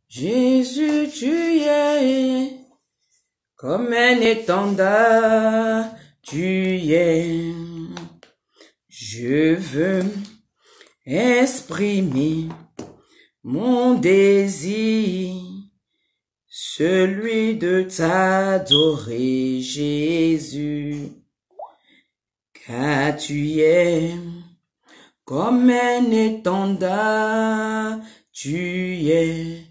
Jésus, tu es comme un étendard, tu es. Je veux exprimer mon désir, celui de t'adorer, Jésus, car tu es comme un étendard, tu es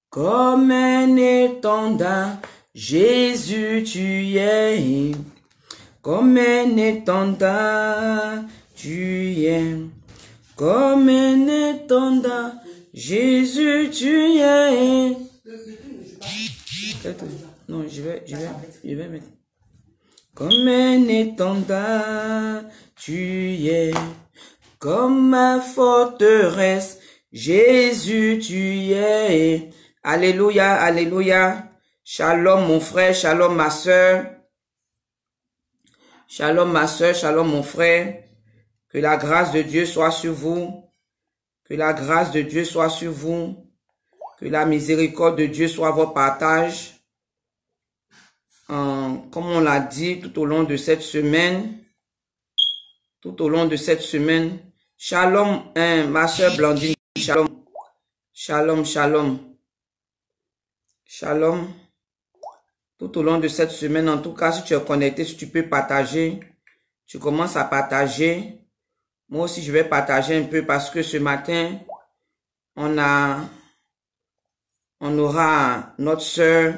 comme un étendard, Jésus, tu es comme un étendard, tu es comme un étendard, Jésus, tu es. Non, je vais mettre. Comme un étendard, tu es comme ma forteresse, Jésus, tu es. Alléluia, alléluia. Shalom mon frère, shalom ma soeur. Shalom ma soeur, shalom mon frère. Que la grâce de Dieu soit sur vous. Que la grâce de Dieu soit sur vous. Que la miséricorde de Dieu soit votre partage. Comme on l'a dit tout au long de cette semaine. Tout au long de cette semaine. Shalom, ma soeur Blandine. Shalom. Shalom, shalom. Shalom. Tout au long de cette semaine, en tout cas, si tu es connecté, si tu peux partager, tu commences à partager. Moi aussi, je vais partager un peu parce que ce matin, on aura notre sœur,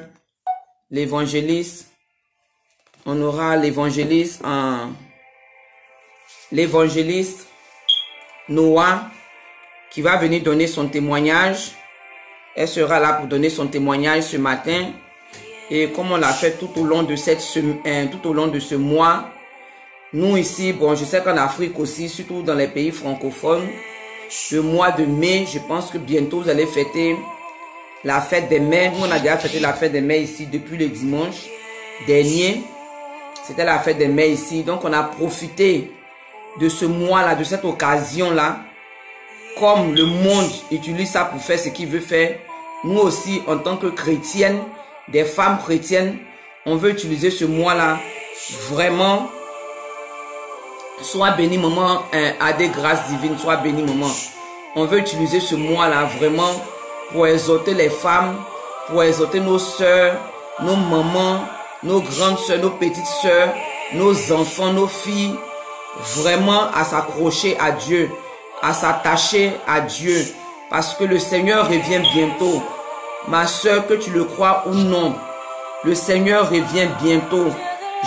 l'évangéliste. On aura l'évangéliste Noah qui va venir donner son témoignage. Elle sera là pour donner son témoignage ce matin. Et comme on l'a fait tout au long de cette semaine, tout au long de ce mois, nous ici, bon, je sais qu'en Afrique aussi, surtout dans les pays francophones, le mois de mai, je pense que bientôt vous allez fêter la fête des mères. Nous, on a déjà fêté la fête des mères ici depuis le dimanche dernier. C'était la fête des mères ici. Donc, on a profité de ce mois-là, de cette occasion-là. Comme le monde utilise ça pour faire ce qu'il veut faire, nous aussi, en tant que chrétiennes, des femmes chrétiennes, on veut utiliser ce mois-là vraiment. Sois béni, maman, à des grâces divines, sois béni, maman. On veut utiliser ce mois-là vraiment pour exhorter les femmes, pour exhorter nos sœurs, nos mamans, nos grandes sœurs, nos petites sœurs, nos enfants, nos filles, vraiment à s'accrocher à Dieu, à s'attacher à Dieu, parce que le Seigneur revient bientôt. Ma sœur, que tu le crois ou non, le Seigneur revient bientôt.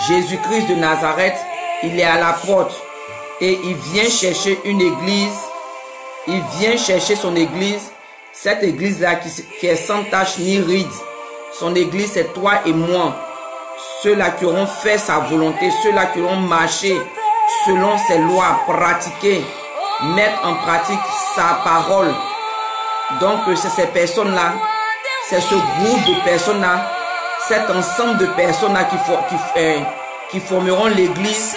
Jésus-Christ de Nazareth, il est à la porte et il vient chercher une église. Il vient chercher son église, cette église-là qui est sans tache ni ride. Son église, c'est toi et moi. Ceux-là qui auront fait sa volonté, ceux-là qui auront marché selon ses lois, pratiqué, mettre en pratique sa parole. Donc, c'est ces personnes-là, c'est ce groupe de personnes-là, cet ensemble de personnes-là qui formeront l'église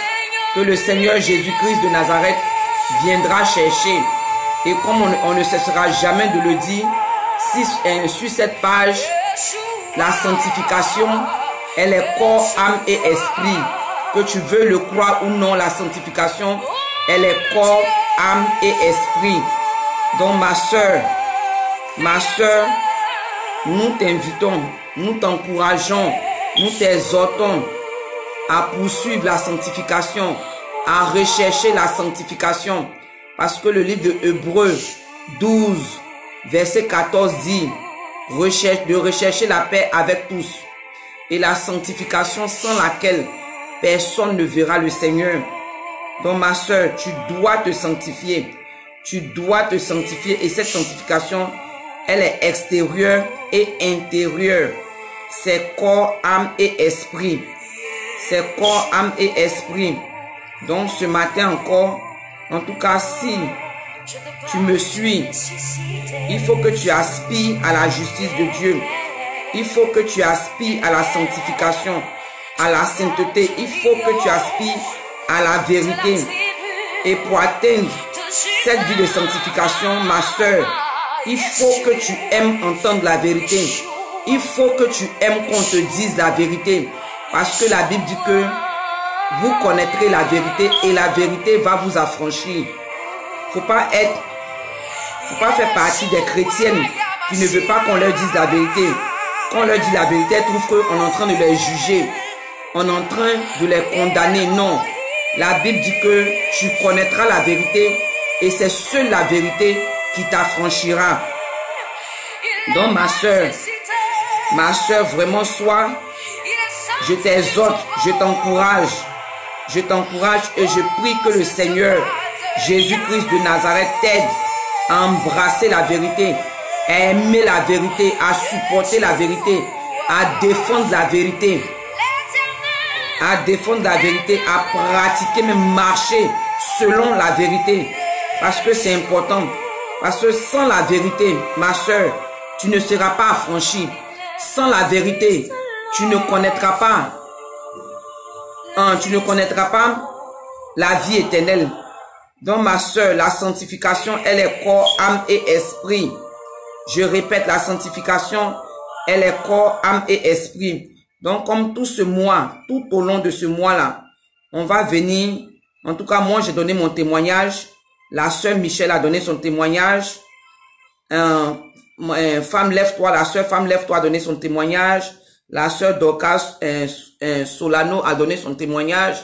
que le Seigneur Jésus-Christ de Nazareth viendra chercher. Et comme on ne cessera jamais de le dire, si sur cette page, la sanctification, elle est corps, âme et esprit. Que tu veux le croire ou non, la sanctification, elle est corps, âme et esprit. Donc ma soeur, nous t'invitons, nous t'encourageons, nous t'exhortons à poursuivre la sanctification, à rechercher la sanctification. Parce que le livre de Hébreux 12, verset 14 dit, de rechercher la paix avec tous et la sanctification sans laquelle personne ne verra le Seigneur. Donc ma soeur, tu dois te sanctifier. Tu dois te sanctifier et cette sanctification, elle est extérieure et intérieure. C'est corps, âme et esprit. C'est corps, âme et esprit. Donc ce matin encore, en tout cas si tu me suis, il faut que tu aspires à la justice de Dieu. Il faut que tu aspires à la sanctification, à la sainteté. Il faut que tu aspires à la vérité. Et pour atteindre cette vie de sanctification, ma soeur, Il faut que tu aimes entendre la vérité. Il faut que tu aimes qu'on te dise la vérité. Parce que la Bible dit que vous connaîtrez la vérité et la vérité va vous affranchir. Faut pas faire partie des chrétiennes qui ne veulent pas qu'on leur dise la vérité. Quand on leur dit la vérité, elles trouvent qu'on est en train de les juger. On est en train de les condamner. Non. La Bible dit que tu connaîtras la vérité et c'est seule la vérité qui t'affranchira. Donc ma soeur, vraiment je t'exhorte, je t'encourage et je prie que le Seigneur Jésus-Christ de Nazareth t'aide à embrasser la vérité, à aimer la vérité, à supporter la vérité, à défendre la vérité, à pratiquer, même marcher selon la vérité. Parce que c'est important. Parce que sans la vérité, ma soeur, tu ne seras pas affranchi. Sans la vérité, tu ne connaîtras pas la vie éternelle. Donc ma soeur, la sanctification, elle est corps, âme et esprit. Je répète, la sanctification, elle est corps, âme et esprit. Donc comme tout ce mois, tout au long de ce mois-là, on va venir, en tout cas moi j'ai donné mon témoignage, la sœur Michel a donné son témoignage, femme lève-toi, la sœur femme lève-toi a donné son témoignage, la sœur Dorcas Solano a donné son témoignage.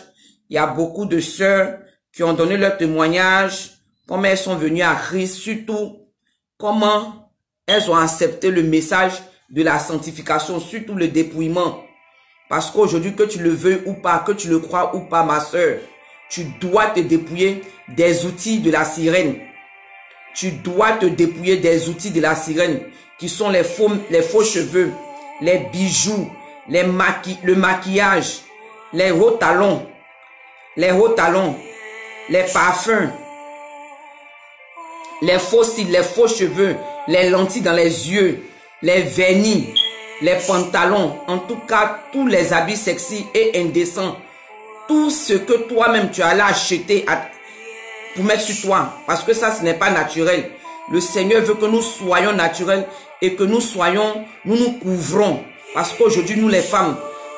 Il y a beaucoup de sœurs qui ont donné leur témoignage, comment elles sont venues à Christ, surtout comment elles ont accepté le message de la sanctification, surtout le dépouillement. Parce qu'aujourd'hui, que tu le veux ou pas, que tu le crois ou pas, ma sœur, tu dois te dépouiller des outils de la sirène. Tu dois te dépouiller des outils de la sirène, qui sont les faux cheveux, les bijoux, le maquillage, les hauts talons, les parfums, les faux cils, les faux cheveux, les lentilles dans les yeux, les vernis, les pantalons, en tout cas, tous les habits sexy et indécents. Tout ce que toi-même tu allais acheter pour mettre sur toi. Parce que ça, ce n'est pas naturel. Le Seigneur veut que nous soyons naturels et que nous nous couvrons. Parce qu'aujourd'hui, nous les femmes,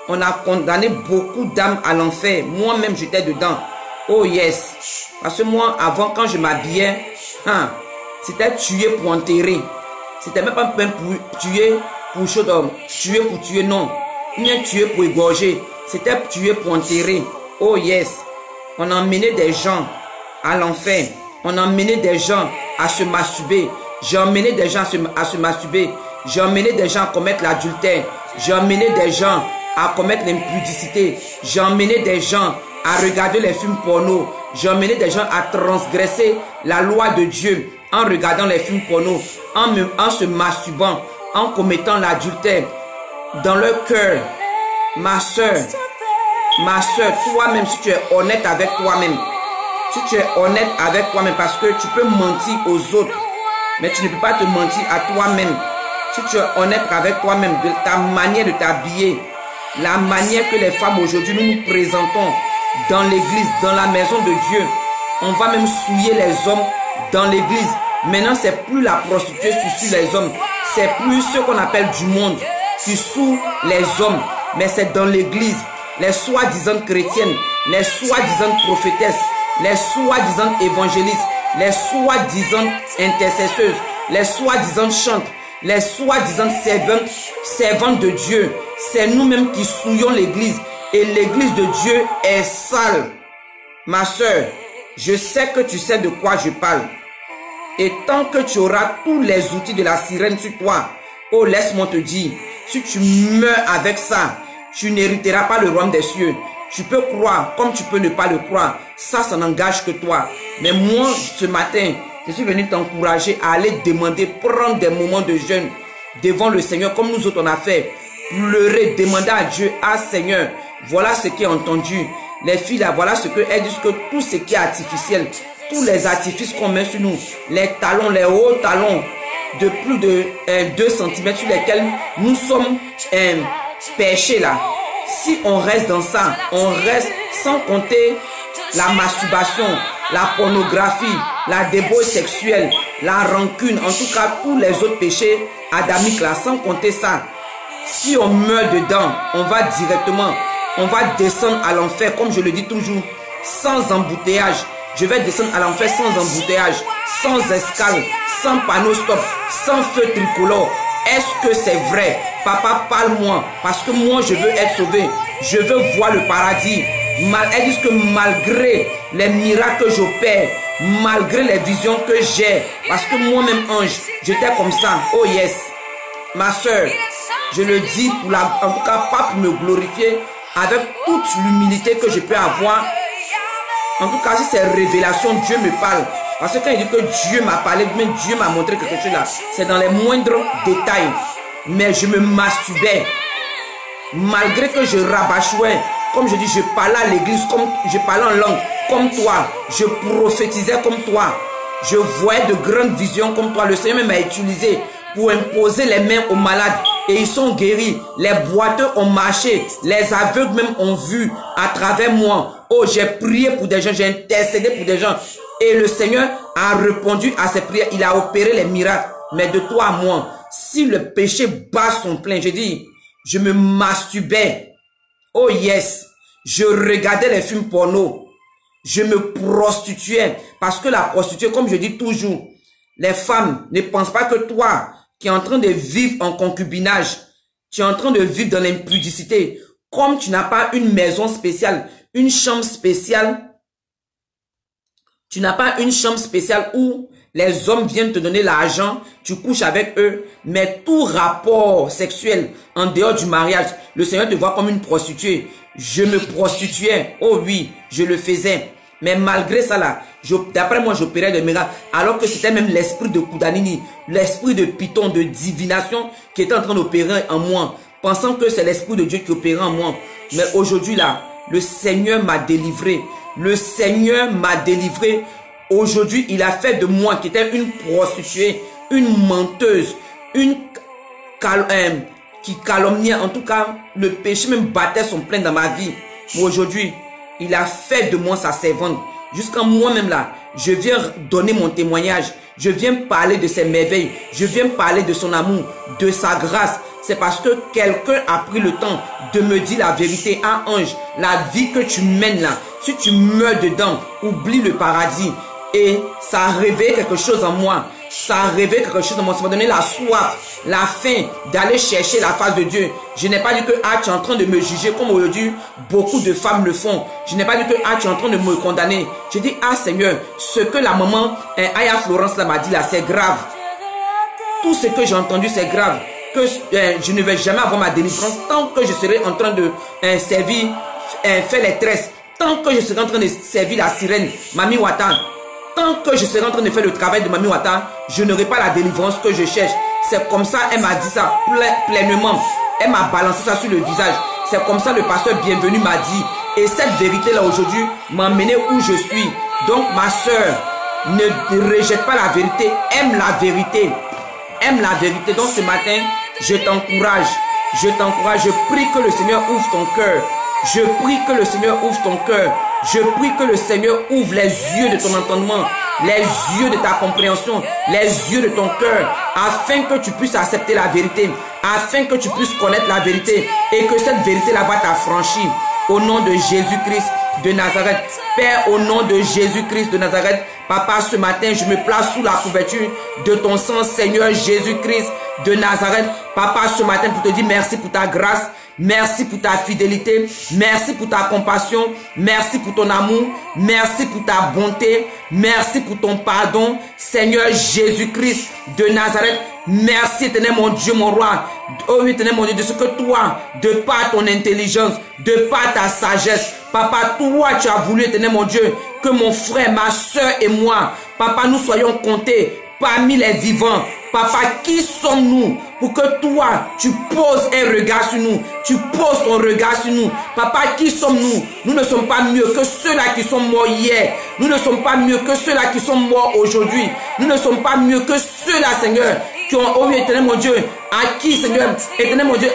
on a condamné beaucoup d'âmes à l'enfer. Moi-même, j'étais dedans. Oh yes. Parce que moi, avant, quand je m'habillais, c'était tuer pour enterrer. C'était même pas pour tuer pour chaud d'homme. Tuer pour tuer, non. Ni tuer pour égorger. C'était tuer pour enterrer. Oh yes. On a emmené des gens à l'enfer. On a emmené des gens à se masturber. J'ai emmené des gens à se masturber. J'ai emmené des gens à commettre l'adultère. J'ai emmené des gens à commettre l'impudicité. J'ai emmené des gens à regarder les films porno. J'ai emmené des gens à transgresser la loi de Dieu en regardant les films porno, en se masturbant, en commettant l'adultère dans leur cœur. Ma soeur, toi-même, si tu es honnête avec toi-même, parce que tu peux mentir aux autres, mais tu ne peux pas te mentir à toi-même. Si tu es honnête avec toi-même, de ta manière de t'habiller, la manière que les femmes aujourd'hui nous présentons dans l'église, dans la maison de Dieu, on va même souiller les hommes dans l'église. Maintenant, c'est plus la prostituée qui suit les hommes, c'est plus ce qu'on appelle du monde qui souille les hommes, mais c'est dans l'église. Les soi-disant chrétiennes, les soi-disant prophétesses, les soi-disant évangélistes, les soi-disant intercesseuses, les soi-disant chantes, les soi-disant servantes de Dieu, c'est nous-mêmes qui souillons l'église. Et l'église de Dieu est sale. Ma soeur, je sais que tu sais de quoi je parle. Et tant que tu auras tous les outils de la sirène sur toi, oh laisse-moi te dire, si tu meurs avec ça, tu n'hériteras pas le royaume des cieux. Tu peux croire comme tu peux ne pas le croire. Ça n'engage que toi. Mais moi, ce matin, je suis venu t'encourager à aller demander, prendre des moments de jeûne devant le Seigneur comme nous autres on a fait. Pleurer, demander à Dieu, ah Seigneur, voilà ce qui est entendu. Les filles là, voilà ce qu'elles disent, que tout ce qui est artificiel, tous les artifices qu'on met sur nous, les talons, les hauts talons de plus de 2 cm sur lesquels nous sommes perchés là. Si on reste dans ça, on reste sans compter la masturbation, la pornographie, la débauche sexuelle, la rancune, en tout cas tous les autres péchés adamiques là, sans compter ça. Si on meurt dedans, on va directement, on va descendre à l'enfer, comme je le dis toujours, sans embouteillage. Je vais descendre à l'enfer sans embouteillage, sans escale, sans panneau stop, sans feu tricolore. Est-ce que c'est vrai? Papa, parle-moi, parce que moi je veux être sauvé. Je veux voir le paradis. Elles disent que malgré les miracles que j'opère, malgré les visions que j'ai, parce que moi-même ange, j'étais comme ça. Oh yes, ma soeur, je le dis pour en tout cas pas pour me glorifier, avec toute l'humilité que je peux avoir. En tout cas, si c'est révélation, Dieu me parle. Parce que quand il dit que Dieu m'a parlé, même Dieu m'a montré quelque chose là, c'est dans les moindres détails. Mais je me masturbais. Malgré que je rabâchouais, comme je dis, je parlais à l'église, comme je parlais en langue, comme toi. Je prophétisais comme toi. Je voyais de grandes visions comme toi. Le Seigneur m'a utilisé pour imposer les mains aux malades. Et ils sont guéris. Les boiteux ont marché. Les aveugles même ont vu à travers moi. Oh, j'ai prié pour des gens. J'ai intercédé pour des gens. Et le Seigneur a répondu à ces prières. Il a opéré les miracles. Mais de toi à moi, si le péché bat son plein, je dis, je me masturbais. Oh yes. Je regardais les films porno. Je me prostituais. Parce que la prostituée, comme je dis toujours, les femmes ne pensent pas que toi, qui est en train de vivre en concubinage, tu es en train de vivre dans l'impudicité, comme tu n'as pas une maison spéciale, une chambre spéciale, tu n'as pas une chambre spéciale où les hommes viennent te donner l'argent, tu couches avec eux, mais tout rapport sexuel en dehors du mariage, le Seigneur te voit comme une prostituée. Je me prostituais, oh oui, je le faisais. Mais malgré ça là, d'après moi j'opérais des miracles, alors que c'était même l'esprit de Koudanini, l'esprit de Python, de divination qui était en train d'opérer en moi, pensant que c'est l'esprit de Dieu qui opérait en moi. Mais aujourd'hui là, le Seigneur m'a délivré. Le Seigneur m'a délivré. Aujourd'hui, il a fait de moi, qui était une prostituée, une menteuse, qui calomniait. En tout cas, le péché même battait son plein dans ma vie. Mais aujourd'hui, il a fait de moi sa servante. Jusqu'à moi-même là, je viens donner mon témoignage. Je viens parler de ses merveilles. Je viens parler de son amour, de sa grâce. C'est parce que quelqu'un a pris le temps de me dire la vérité. Ah ange, la vie que tu mènes là, si tu meurs dedans, oublie le paradis. Et ça a réveillé quelque chose en moi. Ça a réveillé quelque chose en moi. Ça m'a donné la soif, la faim d'aller chercher la face de Dieu. Je n'ai pas dit que ah, tu es en train de me juger comme aujourd'hui beaucoup de femmes le font. Je n'ai pas dit que ah, tu es en train de me condamner. J'ai dit ah Seigneur, ce que la maman Aya Florence m'a dit là, c'est grave. Tout ce que j'ai entendu, c'est grave. Que je ne vais jamais avoir ma délivrance tant que je serai en train de servir, faire les tresses. Tant que je serai en train de servir la sirène, Mami Wata. Tant que je serai en train de faire le travail de Mami Wata, je n'aurai pas la délivrance que je cherche. C'est comme ça, elle m'a dit ça pleinement. Elle m'a balancé ça sur le visage. C'est comme ça le pasteur Bienvenu m'a dit. Et cette vérité-là aujourd'hui m'a emmené où je suis. Donc ma soeur, ne rejette pas la vérité, aime la vérité. Aime la vérité. Donc ce matin, je t'encourage. Je t'encourage. Je prie que le Seigneur ouvre ton cœur. Je prie que le Seigneur ouvre ton cœur. Je prie que le Seigneur ouvre les yeux de ton entendement, les yeux de ta compréhension, les yeux de ton cœur, afin que tu puisses accepter la vérité, afin que tu puisses connaître la vérité et que cette vérité-là va t'affranchir. Au nom de Jésus-Christ de Nazareth. Père, au nom de Jésus-Christ de Nazareth, Papa, ce matin, je me place sous la couverture de ton sang, Seigneur Jésus-Christ de Nazareth. Papa, ce matin, pour te dire merci pour ta grâce. Merci pour ta fidélité, merci pour ta compassion, merci pour ton amour, merci pour ta bonté, merci pour ton pardon, Seigneur Jésus-Christ de Nazareth. Merci éternel mon Dieu, mon roi. Oh éternel mon Dieu, de ce que toi, de par ton intelligence, de par ta sagesse, Papa, toi tu as voulu éternel mon Dieu, que mon frère, ma soeur et moi, Papa, nous soyons comptés parmi les vivants. Papa, qui sommes-nous pour que toi, tu poses un regard sur nous, tu poses ton regard sur nous. Papa, qui sommes-nous? Nous ne sommes pas mieux que ceux-là qui sont morts hier. Nous ne sommes pas mieux que ceux-là qui sont morts aujourd'hui. Nous ne sommes pas mieux que ceux-là, Seigneur, qui ont, oh éternel mon Dieu, à qui, Seigneur, éternel mon Dieu,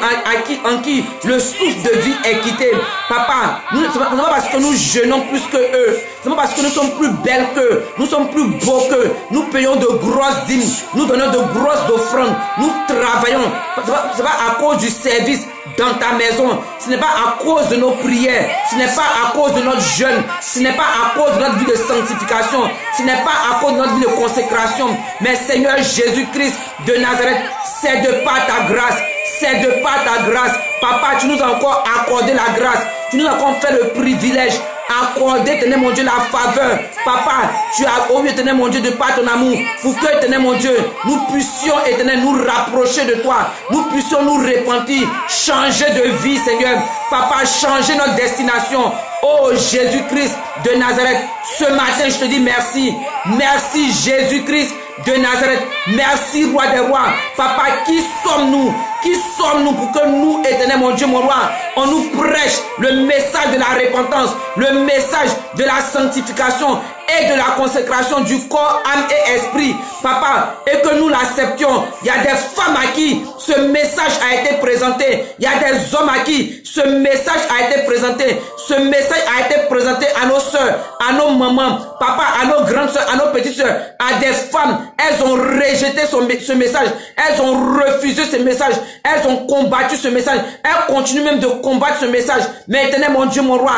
en qui le souffle de vie est quitté. Papa, ce n'est pas parce que nous jeûnons plus que eux, ce n'est pas parce que nous sommes plus belles qu'eux, nous sommes plus beaux qu'eux, nous payons de grosses dîmes, nous donnons de grosses offrandes, nous travaillons. Ce n'est pas à cause du service dans ta maison, ce n'est pas à cause de nos prières, ce n'est pas à cause de notre jeûne, ce n'est pas à cause de notre vie de sanctification, ce n'est pas à cause de notre vie de consécration, mais Seigneur Jésus-Christ de Nazareth, c'est de par ta grâce, c'est de par ta grâce. Papa, tu nous as encore accordé la grâce, tu nous as encore fait le privilège, accordé, éternel mon Dieu, la faveur. Papa, tu as, oh oui, éternel mon Dieu, de par ton amour, pour que, éternel mon Dieu, nous puissions, éternel, nous rapprocher de toi, nous puissions nous repentir, changer de vie, Seigneur. Papa, changer notre destination. Oh Jésus-Christ de Nazareth, ce matin, je te dis merci. Merci Jésus-Christ de Nazareth. Merci Roi des Rois. Papa, qui sommes-nous? Qui sommes-nous pour que nous, éternel mon Dieu, mon Roi, on nous prêche le message de la repentance, le message de la sanctification et de la consécration du corps, âme et esprit, Papa, et que nous l'acceptions. Il y a des femmes à qui ce message a été présenté. Il y a des hommes à qui ce message a été présenté. Ce message a été présenté à nos soeurs, à nos mamans, papa, à nos grandes soeurs, à nos petites soeurs, à des femmes. Elles ont rejeté ce message. Elles ont refusé ce message. Elles ont combattu ce message. Elles continuent même de combattre ce message. Mais éternel mon Dieu, mon Roi,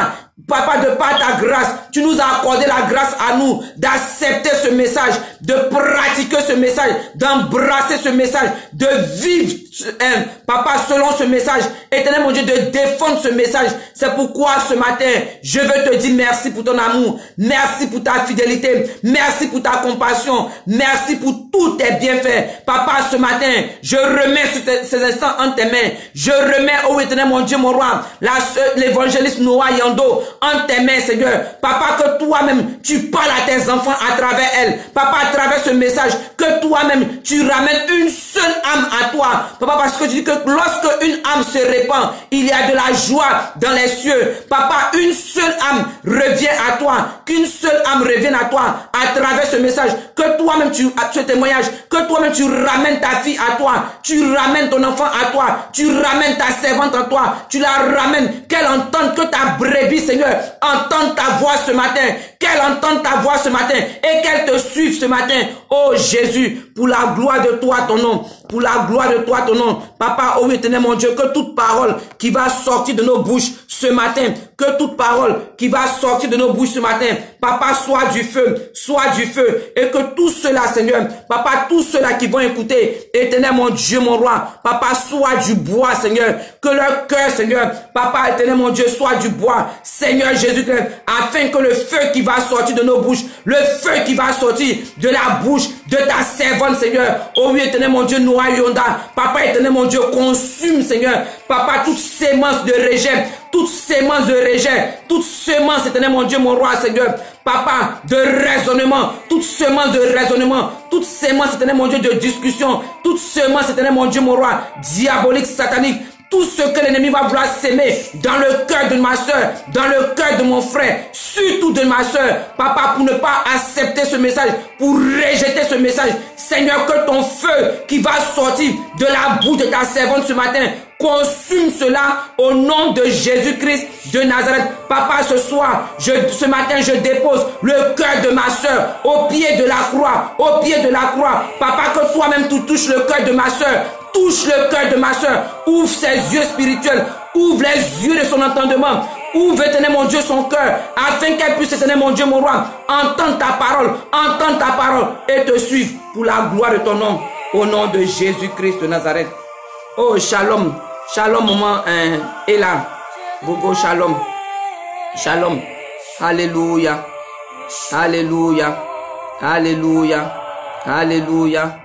Papa, de par ta grâce, tu nous as accordé la grâce à nous d'accepter ce message, de pratiquer ce message, d'embrasser ce message, de vivre, Papa, selon ce message. Éternel mon Dieu, de défendre ce message. C'est pourquoi ce matin, je veux te dire merci pour ton amour, merci pour ta fidélité, merci pour ta compassion, merci pour tous tes bienfaits. Papa, ce matin, je remets ces instants en tes mains. Je remets, oh éternel mon Dieu, mon Roi, l'évangéliste Noah Yando en tes mains, Seigneur. Papa, que toi-même, tu parles à tes enfants à travers elle. Papa, à travers ce message, que toi-même, tu ramènes une seule âme à toi. Papa, parce que tu dis que lorsque une âme se répand, il y a de la joie dans les cieux. Papa, une seule âme revient à toi. Qu'une seule âme revienne à toi à travers ce message. Que toi-même, ce témoignage, que toi-même, tu ramènes ta fille à toi. Tu ramènes ton enfant à toi. Tu ramènes ta servante à toi. Tu la ramènes. Qu'elle entende, que ta brebis, Seigneur, entende ta voix ce matin. Qu'elle entende ta voix ce matin et qu'elle te suive ce matin. Oh Jésus, pour la gloire de toi, ton nom. Pour la gloire de toi, ton nom. Papa, oh éternel mon Dieu, que toute parole qui va sortir de nos bouches ce matin, que toute parole qui va sortir de nos bouches ce matin, Papa, soit du feu, et que tout cela, Seigneur, Papa, tous ceux-là qui vont écouter, éternel mon Dieu, mon Roi, Papa, soit du bois, Seigneur, que leur cœur, Seigneur, Papa, éternel mon Dieu, soit du bois, Seigneur Jésus-Christ, afin que le feu qui va sortir de nos bouches, le feu qui va sortir de la bouche de ta servante, Seigneur, oh oui, éternel mon Dieu, Noah Yonda, Papa, éternel mon Dieu, consume, Seigneur, Papa, toute sémence de rejet, toute sémence de rejet, toute semence, éternel mon Dieu, mon Roi, Seigneur, Papa, de raisonnement, toute semence de raisonnement, toute semence, éternel mon Dieu, de discussion, toute semence, éternel mon Dieu, mon Roi, diabolique, satanique, tout ce que l'ennemi va vouloir s'aimer dans le cœur de ma soeur, dans le cœur de mon frère, surtout de ma soeur, Papa, pour ne pas accepter ce message, pour rejeter ce message, Seigneur, que ton feu qui va sortir de la bouche de ta servante ce matin, consume cela au nom de Jésus-Christ de Nazareth. Papa, ce matin, je dépose le cœur de ma soeur au pied de la croix, au pied de la croix. Papa, que toi-même tu touches le cœur de ma soeur, touche le cœur de ma soeur, ouvre ses yeux spirituels, ouvre les yeux de son entendement, ouvre, éternel mon Dieu, son cœur, afin qu'elle puisse, éternel mon Dieu, mon Roi, entendre ta parole et te suivre pour la gloire de ton nom, au nom de Jésus-Christ de Nazareth. Oh, shalom. Shalom, maman, Ella. Gogo, shalom. Shalom. Alléluia. Alléluia. Alléluia. Alléluia.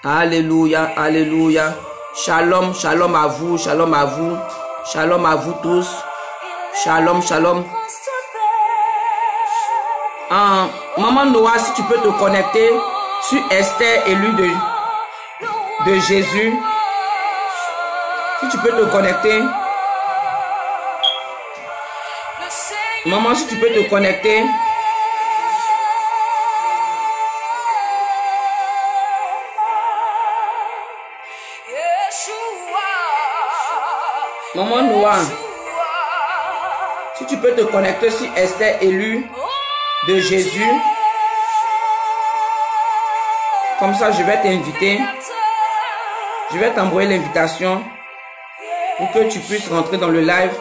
Alléluia. Alléluia. Shalom, shalom à vous, shalom à vous. Shalom à vous tous. Shalom, shalom. Maman Noah, si tu peux te connecter sur Esther, élue de Jésus. Si tu peux te connecter. Maman, si tu peux te connecter. Maman Noah, si tu peux te connecter sur Esther élue de Jésus, comme ça je vais t'inviter, je vais t'envoyer l'invitation pour que tu puisses rentrer dans le live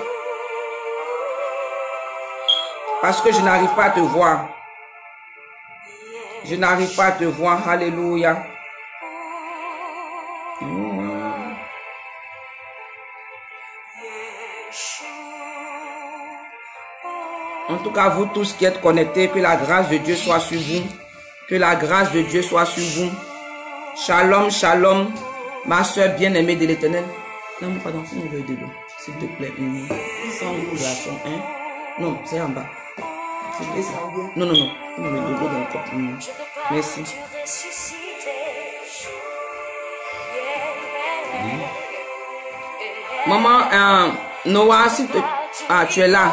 parce que je n'arrive pas à te voir. Je n'arrive pas à te voir. Alléluia. En tout cas, vous tous qui êtes connectés, que la grâce de Dieu soit sur vous. Que la grâce de Dieu soit sur vous. Shalom, shalom, ma soeur bien-aimée de l'Éternel. Non, pardon, c'est une verre de l'eau, s'il te plaît. Sans l'eau de la son, hein? Non, c'est en bas. C'est ça. Non, non, non. Non, mais de l'eau dans le corps. Merci. Maman, Noah, si tu... Ah, tu es là.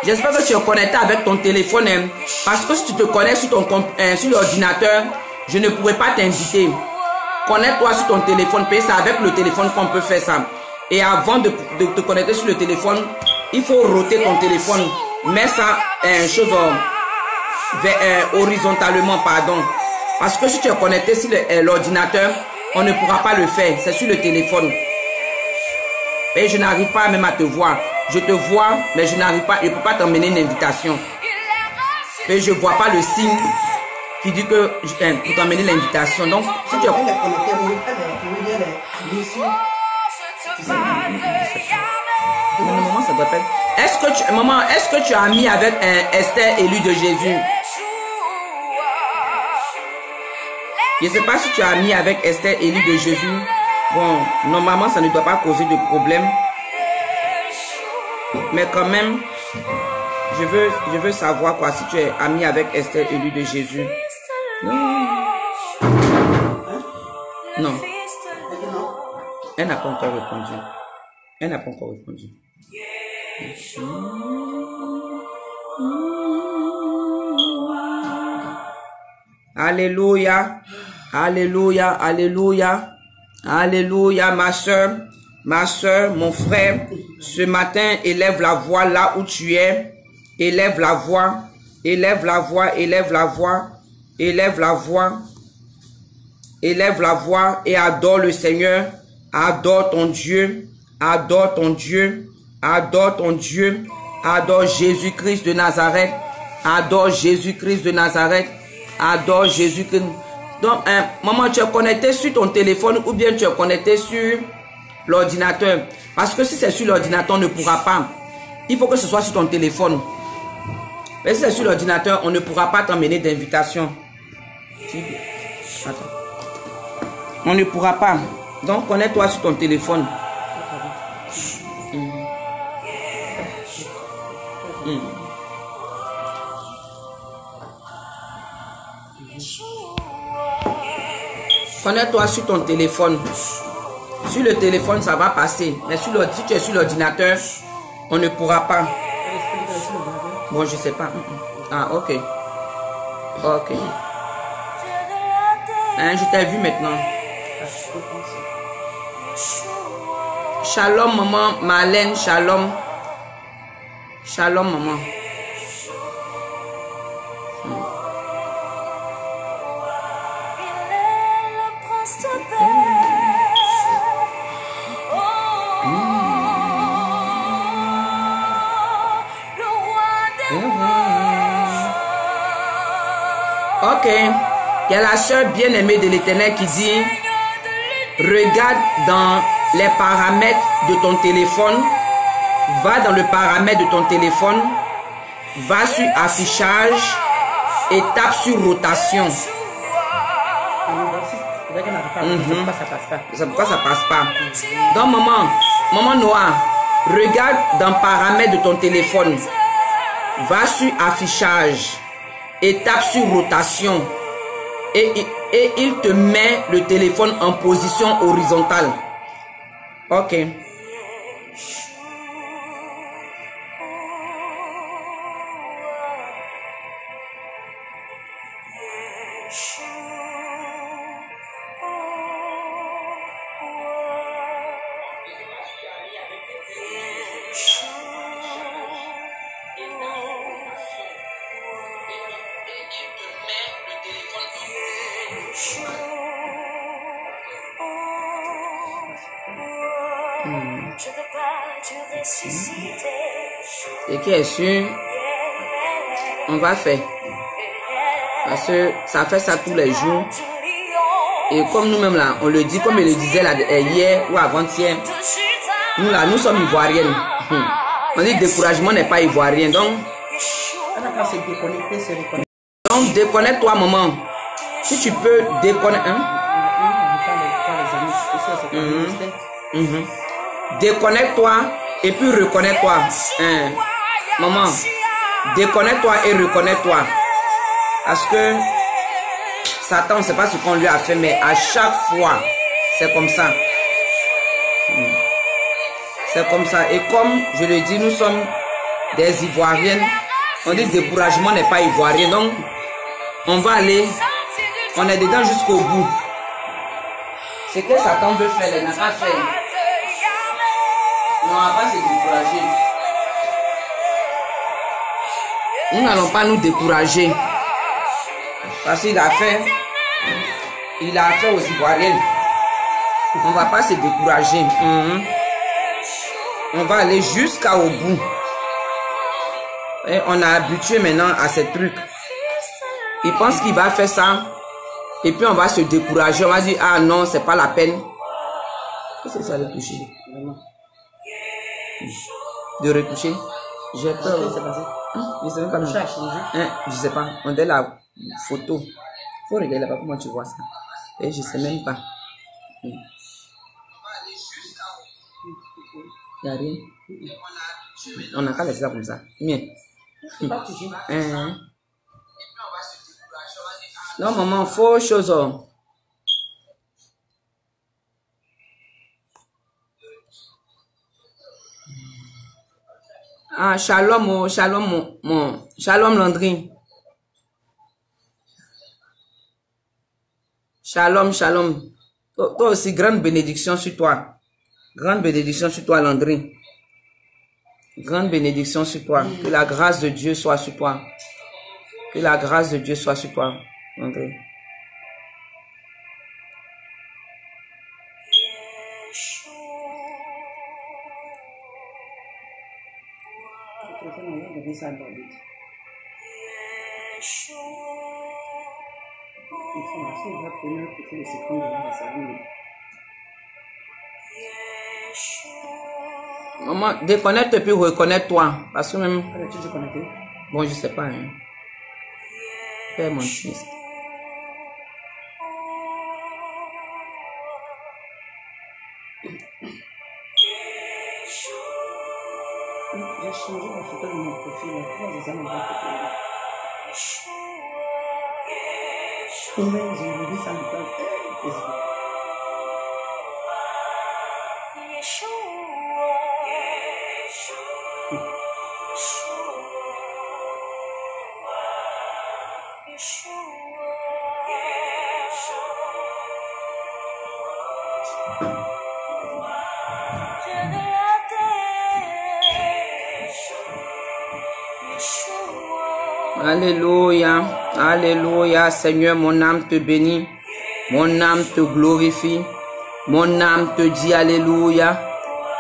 J'espère que tu es connecté avec ton téléphone, hein, parce que si tu te connectes sur ton sur l'ordinateur, je ne pourrai pas t'inviter. Connecte-toi sur ton téléphone, c'est avec le téléphone qu'on peut faire ça. Et avant de te connecter sur le téléphone, il faut roter ton téléphone, mettre ça horizontalement, pardon. Parce que si tu es connecté sur l'ordinateur, on ne pourra pas le faire, c'est sur le téléphone. Et je n'arrive pas même à te voir. Je te vois, mais je n'arrive pas, je ne peux pas t'emmener une invitation. Et je ne vois pas le signe qui dit que pour t'emmener l'invitation. Donc, si tu es connecté, maman, ça t'appelle. Maman, est-ce que tu as mis avec Esther élue de Jésus? Je ne sais pas si tu as mis avec Esther élue de Jésus. Bon, normalement, ça ne doit pas causer de problème. Mais quand même, je veux savoir quoi, si tu es ami avec Esther élue de Jésus. Non. Non. Elle n'a pas encore répondu. Elle n'a pas encore répondu. Alléluia. Alléluia. Alléluia. Alléluia, ma soeur, mon frère, ce matin, élève la voix là où tu es, élève la voix, élève la voix, élève la voix, élève la voix, élève la voix et adore le Seigneur, adore ton Dieu, adore ton Dieu, adore ton Dieu, adore Jésus-Christ de Nazareth, adore Jésus-Christ de Nazareth, adore Jésus-Christ. Donc, maman, tu es connecté sur ton téléphone ou bien tu es connecté sur l'ordinateur. Parce que si c'est sur l'ordinateur, on ne pourra pas. Il faut que ce soit sur ton téléphone. Mais si c'est sur l'ordinateur, on ne pourra pas t'emmener d'invitation. On ne pourra pas. Donc, connecte-toi sur ton téléphone. Connecte-toi sur ton téléphone. Sur le téléphone, ça va passer. Mais si tu es sur l'ordinateur, on ne pourra pas. Bon, je sais pas. Ah, ok. Ok. Je t'ai vu maintenant. Shalom, maman. Marlène, shalom. Shalom, maman. Ok, il y a la soeur bien-aimée de l'Éternel qui dit, regarde dans les paramètres de ton téléphone, va dans le paramètre de ton téléphone, va sur affichage et tape sur rotation. C'est pourquoi ça passe pas. Donc maman Noah, regarde dans paramètres de ton téléphone, va sur affichage et tape sur rotation et il te met le téléphone en position horizontale. Ok. Et qui est sûr, on va faire. Parce que ça fait ça tous les jours. Et comme nous-mêmes là, on le dit, comme il le disait là, hier ou avant-hier, nous là, nous sommes ivoiriennes. On dit découragement n'est pas ivoirien. Donc, déconnecte-toi, maman. Si tu peux déconnecter. Déconnecte-toi et puis reconnais-toi. Maman, déconnecte-toi et reconnais-toi. Parce que Satan, on ne sait pas ce qu'on lui a fait, mais à chaque fois, c'est comme ça. C'est comme ça. Et comme je le dis, nous sommes des Ivoiriennes. On dit découragement n'est pas ivoirien. Donc, on va aller, on est dedans jusqu'au bout. Ce que Satan veut faire, il n'a pas fait. On ne va pas se décourager. Nous n'allons pas nous décourager. Parce qu'il a fait aux Ivoiriennes. On ne va pas se décourager. On va aller jusqu'au bout. Et on a habitué maintenant à ces trucs. Il pense qu'il va faire ça. Et puis on va se décourager. On va dire, ah non, c'est pas la peine. Qu'est-ce que ça le toucher? De retoucher? J'ai peur. Je sais même pas. Je sais pas. On a la photo. Faut regarder là-bas comment tu vois ça. Et je sais même pas. Il n'y a rien. On a qu'à laisser ça comme ça. Bien. Non, maman, faut chose. Ah, shalom, shalom, shalom Landry. Shalom, shalom. Toi aussi, grande bénédiction sur toi. Grande bénédiction sur toi, Landry. Grande bénédiction sur toi. Que la grâce de Dieu soit sur toi. Que la grâce de Dieu soit sur toi, Landry. Maman, déconnecte puis reconnecte-toi. Parce que même... Bon, je sais pas. Hein. Fais mon fils. J'ai changé la photo de mon profil. J'ai vu ça en Facebook. Alléluia, alléluia, Seigneur, mon âme te bénit, mon âme te glorifie, mon âme te dit alléluia,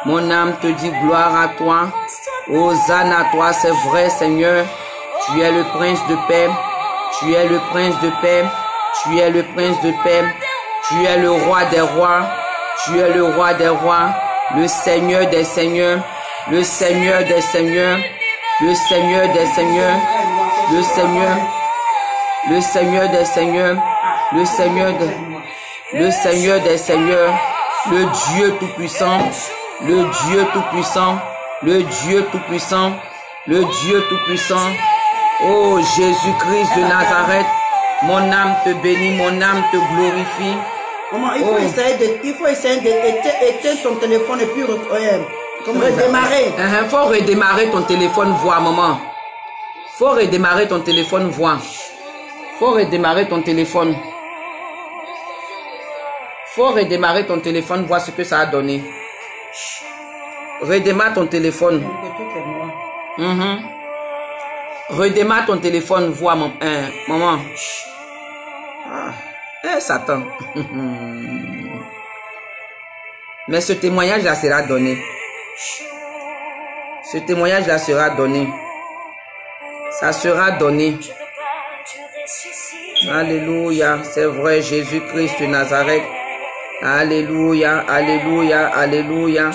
mon âme te dit gloire à toi, Hosanna à toi, c'est vrai, Seigneur, tu es le prince de paix, tu es le prince de paix, tu es le prince de paix, tu es le roi des rois, tu es le roi des rois, le Seigneur des seigneurs, le Seigneur des seigneurs, le Seigneur des seigneurs, le Seigneur, le Seigneur des seigneurs, le Seigneur des seigneurs, le Dieu tout-puissant, le Dieu tout-puissant, le Dieu tout-puissant, le Dieu tout-puissant. Oh Jésus-Christ de Nazareth, mon âme te bénit, mon âme te glorifie. Maman, il faut essayer d'éteindre ton téléphone et puis redémarrer. Il faut redémarrer ton téléphone voix, maman. Faut redémarrer ton téléphone voix. Faut redémarrer ton téléphone. Faut redémarrer ton téléphone, voir ce que ça a donné. Redémarre ton téléphone. Redémarre ton téléphone, vois maman. Satan. Mais ce témoignage-là sera donné. Ce témoignage-là sera donné. Ça sera donné. Alléluia. C'est vrai, Jésus-Christ de Nazareth. Alléluia, alléluia, alléluia.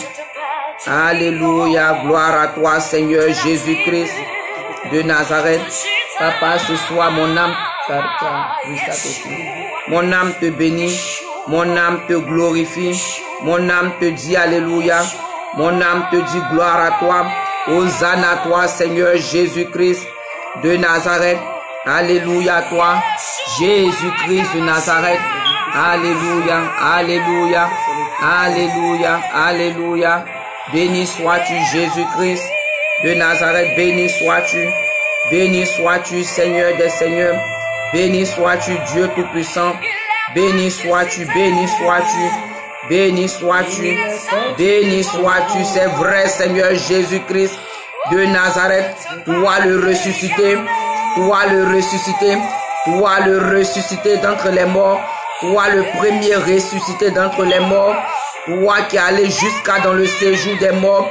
Alléluia. Gloire à toi, Seigneur Jésus-Christ de Nazareth. Papa, ce soir, mon âme te bénit. Mon âme te glorifie. Mon âme te dit Alléluia. Mon âme te dit gloire à toi. Hosanna à toi, Seigneur Jésus-Christ de Nazareth. Alléluia à toi, Jésus-Christ de Nazareth. Alléluia, alléluia, alléluia, alléluia. Béni sois-tu, Jésus-Christ de Nazareth. Béni sois-tu. Béni sois-tu, Seigneur des Seigneurs. Béni sois-tu, Dieu Tout-Puissant. Béni sois-tu, béni sois-tu. Béni sois-tu, béni sois-tu, c'est vrai, Seigneur Jésus-Christ de Nazareth. Toi le ressuscité, toi le ressuscité, toi le ressuscité d'entre les morts, toi le premier ressuscité d'entre les morts, toi qui es allé jusqu'à dans le séjour des morts,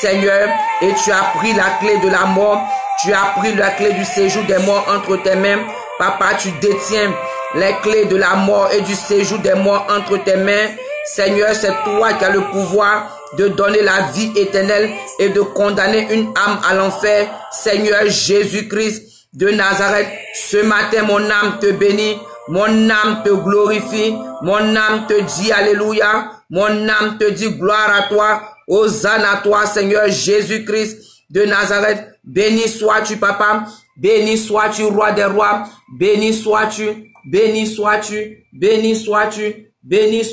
Seigneur, et tu as pris la clé de la mort, tu as pris la clé du séjour des morts entre tes mains. Papa, tu détiens les clés de la mort et du séjour des morts entre tes mains. Seigneur, c'est toi qui as le pouvoir de donner la vie éternelle et de condamner une âme à l'enfer. Seigneur Jésus-Christ de Nazareth, ce matin, mon âme te bénit, mon âme te glorifie, mon âme te dit Alléluia, mon âme te dit gloire à toi, hosanna à toi, Seigneur Jésus-Christ de Nazareth. Béni sois-tu, Papa, béni sois-tu, Roi des rois, béni sois-tu, béni sois-tu, béni sois-tu. Béni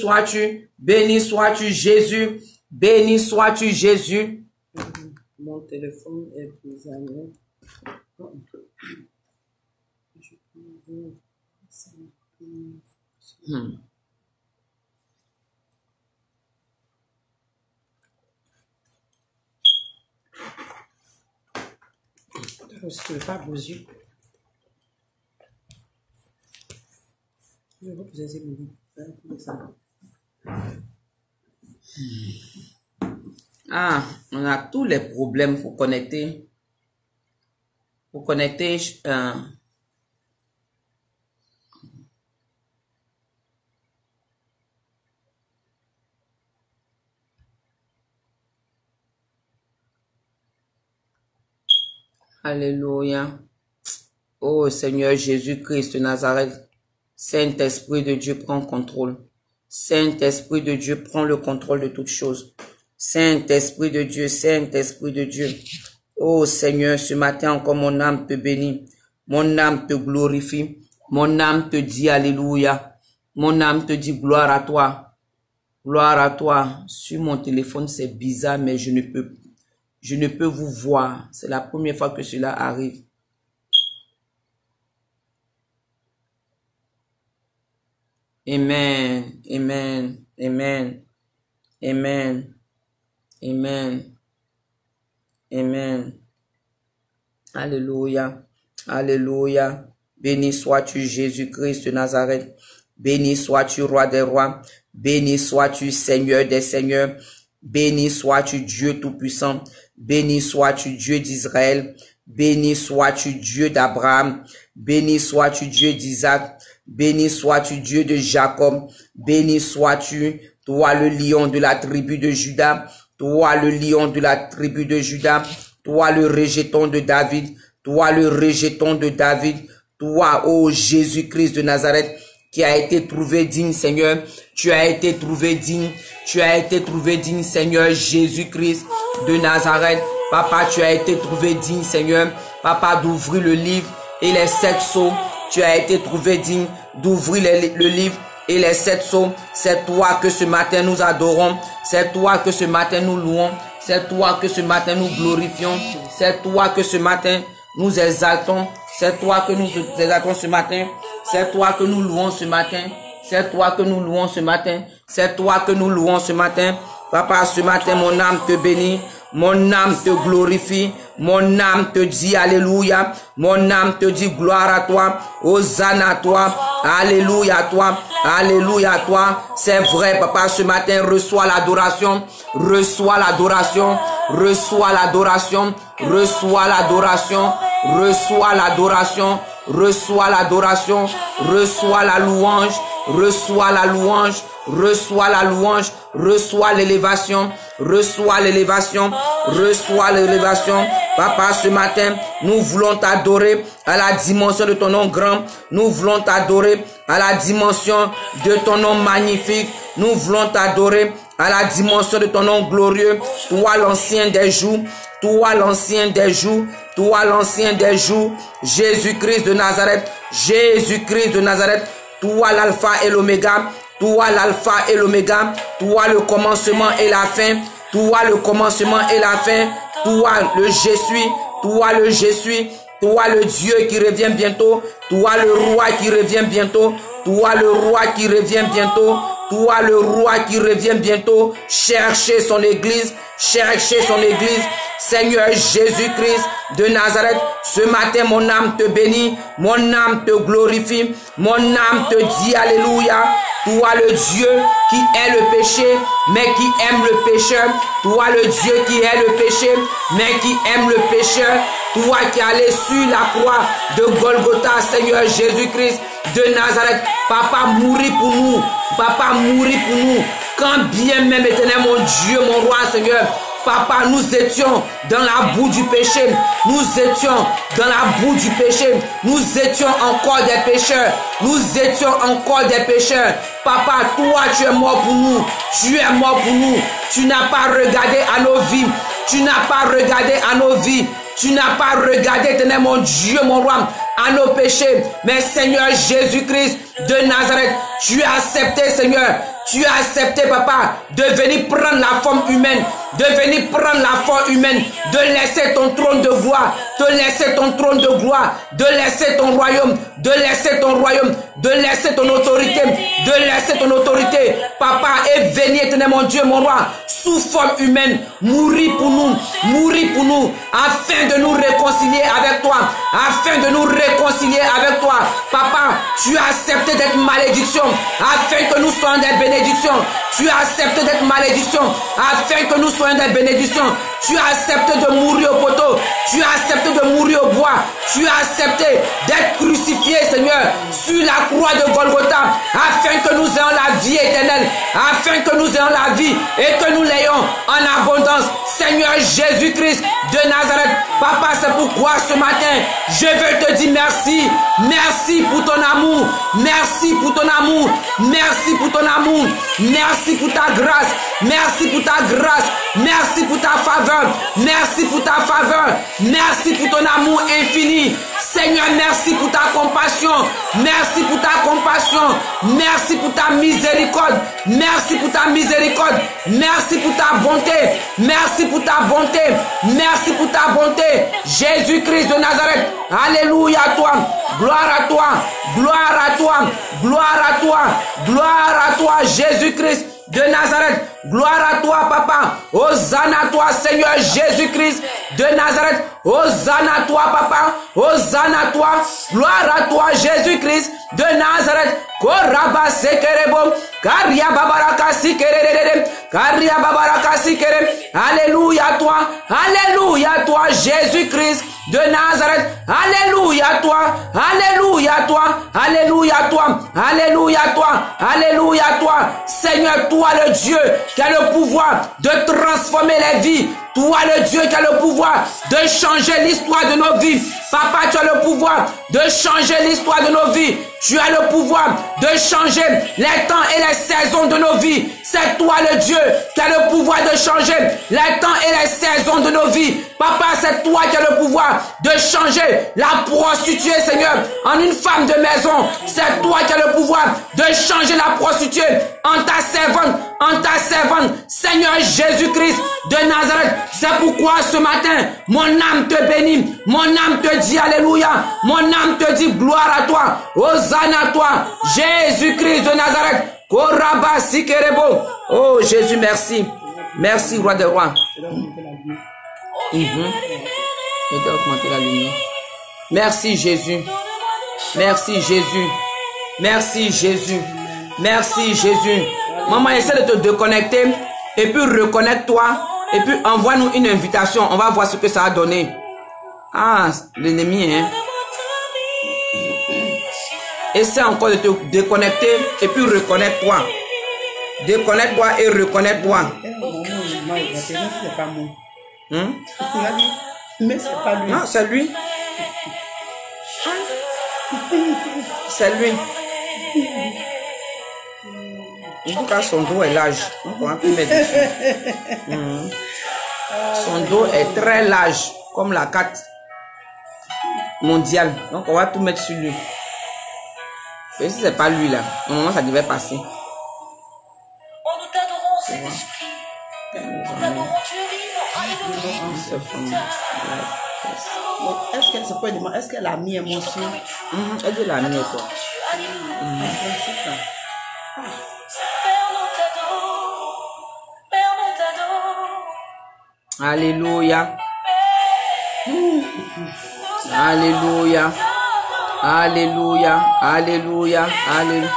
sois-tu, Jésus. Béni sois-tu, Jésus. Mon téléphone est prisonnier. Si tu ne veux pas bouger. Je vais vous poser on a tous les problèmes pour connecter. Pour connecter. Alléluia. Oh Seigneur Jésus-Christ de Nazareth. Saint-Esprit de Dieu, prends contrôle. Saint-Esprit de Dieu, prends le contrôle de toutes choses. Saint-Esprit de Dieu, Saint-Esprit de Dieu. Oh Seigneur, ce matin encore mon âme te bénit. Mon âme te glorifie. Mon âme te dit Alléluia. Mon âme te dit gloire à toi. Gloire à toi. Sur mon téléphone, c'est bizarre, mais je ne peux vous voir. C'est la première fois que cela arrive. Amen, amen, amen, amen, amen, amen. Alléluia, alléluia. Béni sois-tu, Jésus-Christ de Nazareth. Béni sois-tu, Roi des rois. Béni sois-tu, Seigneur des seigneurs. Béni sois-tu, Dieu Tout-Puissant. Béni sois-tu, Dieu d'Israël. Béni sois-tu, Dieu d'Abraham. Béni sois-tu, Dieu d'Isaac. Béni sois-tu, Dieu de Jacob. Béni sois-tu, toi le lion de la tribu de Juda. Toi le lion de la tribu de Juda. Toi le rejeton de David. Toi le rejeton de David. Toi, ô Jésus-Christ de Nazareth, qui a été trouvé digne, Seigneur. Tu as été trouvé digne. Tu as été trouvé digne, Seigneur Jésus-Christ de Nazareth. Papa, tu as été trouvé digne, Seigneur. Papa, d'ouvrir le livre et les 7 sceaux. Tu as été trouvé digne d'ouvrir le livre et les 7 sceaux. C'est toi que ce matin nous adorons. C'est toi que ce matin nous louons. C'est toi que ce matin nous glorifions. C'est toi que ce matin nous exaltons. C'est toi que nous exaltons ce matin. C'est toi que nous louons ce matin. C'est toi que nous louons ce matin. C'est toi que nous louons ce matin. Papa, ce matin, mon âme te bénit. Mon âme te glorifie. Mon âme te dit alléluia. Mon âme te dit gloire à toi. Hosanna à toi. Alléluia à toi. Alléluia à toi. C'est vrai, papa, ce matin, reçois l'adoration. Reçois l'adoration. Reçois l'adoration. Reçois l'adoration. Reçois l'adoration. Reçois l'adoration. Reçois la louange. Reçois la louange. Reçois la louange. Reçois l'élévation. Reçois l'élévation. Reçois l'élévation. Papa, ce matin, nous voulons t'adorer à la dimension de ton nom grand. Nous voulons t'adorer à la dimension de ton nom magnifique. Nous voulons t'adorer à la dimension de ton nom glorieux. Toi, l'ancien des jours. Toi, l'ancien des jours. Toi, l'ancien des jours. Jésus-Christ de Nazareth. Jésus-Christ de Nazareth. Toi, l'alpha et l'oméga. Toi, l'alpha et l'oméga. Toi, le commencement et la fin. Toi, le commencement et la fin. Toi, le je suis. Toi, le je suis. Toi, le Dieu qui revient bientôt. Toi, le roi qui revient bientôt. Toi, le roi qui revient bientôt. Toi, le roi qui revient bientôt. Cherchez son église. Cherchez son église. Seigneur Jésus-Christ de Nazareth, ce matin, mon âme te bénit, mon âme te glorifie, mon âme te dit alléluia. Toi le Dieu qui est le péché, mais qui aime le pécheur. Toi le Dieu qui est le péché, mais qui aime le pécheur. Toi qui es allé sur la croix de Golgotha, Seigneur Jésus-Christ de Nazareth. Papa, mourir pour nous. Papa, mourir pour nous. Quand bien même, éternel, mon Dieu, mon roi, Seigneur, Papa, nous étions dans la boue du péché. Nous étions dans la boue du péché. Nous étions encore des pécheurs. Nous étions encore des pécheurs. Papa, toi, tu es mort pour nous. Tu es mort pour nous. Tu n'as pas regardé à nos vies. Tu n'as pas regardé à nos vies. Tu n'as pas regardé, éternel, mon Dieu, mon roi, à nos péchés. Mais Seigneur Jésus-Christ de Nazareth, tu as accepté, Seigneur. Tu as accepté, papa, de venir prendre la forme humaine, de venir prendre la forme humaine, de laisser ton trône de gloire, de laisser ton trône de gloire, de laisser ton royaume, de laisser ton royaume, de laisser ton autorité, de laisser ton autorité, papa, et venir, éternel, mon Dieu, mon roi, sous forme humaine, mourir pour nous, afin de nous réconcilier avec toi, afin de nous réconcilier avec toi. Papa, tu as accepté d'être malédiction, afin que nous soyons des bénédictions. Tu as accepté d'être malédiction, afin que nous soyons des bénédictions. Tu as accepté de mourir au poteau, tu as accepté de mourir au bois, tu as accepté d'être crucifié, Seigneur, sur la croix de Golgotha, afin que nous ayons la vie éternelle, afin que nous ayons la vie et que nous l'ayons en abondance. Seigneur Jésus-Christ de Nazareth, papa, c'est pourquoi ce matin, je veux te dire merci. Merci pour ton amour. Merci pour ton amour. Merci pour ton amour. Merci pour ta grâce. Merci pour ta grâce. Merci pour ta faveur. Merci pour ta faveur. Merci pour ton amour infini. Seigneur, merci pour ta compassion. Merci pour ta compassion. Merci pour ta miséricorde. Merci pour ta miséricorde. Merci pour ta bonté. Merci pour ta bonté. Merci pour ta bonté. Jésus-Christ de Nazareth. Alléluia à toi. Gloire à toi. Gloire à toi. Gloire à toi. Gloire à toi, Jésus-Christ de Nazareth. Gloire à toi, papa. Hosanna à toi, Seigneur Jésus-Christ de Nazareth. Hosanna à toi, papa. Hosanna à toi. Gloire à toi, Jésus-Christ de Nazareth. Koraba sekerebo. Karia babaraka sikerere. Karia babaraka sikere. Alléluia à toi. Alléluia à toi, Jésus-Christ de Nazareth. Alléluia à toi. Alléluia à toi. Alléluia à toi. Alléluia à toi. Alléluia à toi. Seigneur, toi le Dieu qui a le pouvoir de transformer les vies. Toi le Dieu qui a le pouvoir de changer l'histoire de nos vies. Papa, tu as le pouvoir de changer l'histoire de nos vies. Tu as le pouvoir de changer les temps et les saisons de nos vies. C'est toi le Dieu qui a le pouvoir de changer les temps et les saisons de nos vies. Papa, c'est toi qui as le pouvoir de changer la prostituée, Seigneur, en une femme de maison. C'est toi qui as le pouvoir de changer la prostituée en ta servante, Seigneur Jésus-Christ de Nazareth. C'est pourquoi ce matin, mon âme te bénit, mon âme te dit Alléluia, mon âme te dit gloire à toi, Hosanna à toi, Jésus-Christ de Nazareth. Oh Jésus, merci. Merci, roi des rois. Augmenter la lumière. Merci Jésus. Merci Jésus. Merci Jésus. Merci Jésus. Maman, essaie de te déconnecter et puis reconnecte-toi et puis envoie-nous une invitation. On va voir ce que ça a donné. Ah, l'ennemi, hein. Essaie encore de te déconnecter et puis reconnecte-toi. Déconnecte-toi et reconnecte-toi. Mais c'est pas lui. Non, c'est lui. C'est lui. En tout cas, son dos est large. On va mettre dessus. Son dos est très large, comme la carte mondiale. Donc, on va tout mettre sur lui. Et si c'est pas lui là, au moment ça devait passer. Nous t'adorons, Saint-Esprit. Nous t'adorons, Dieu vivant. Est-ce qu'elle se peut demander, est-ce qu'elle a mis émotion? Elle dit la mienne quoi. Alléluia. Alléluia. Alléluia. Alléluia. Alléluia.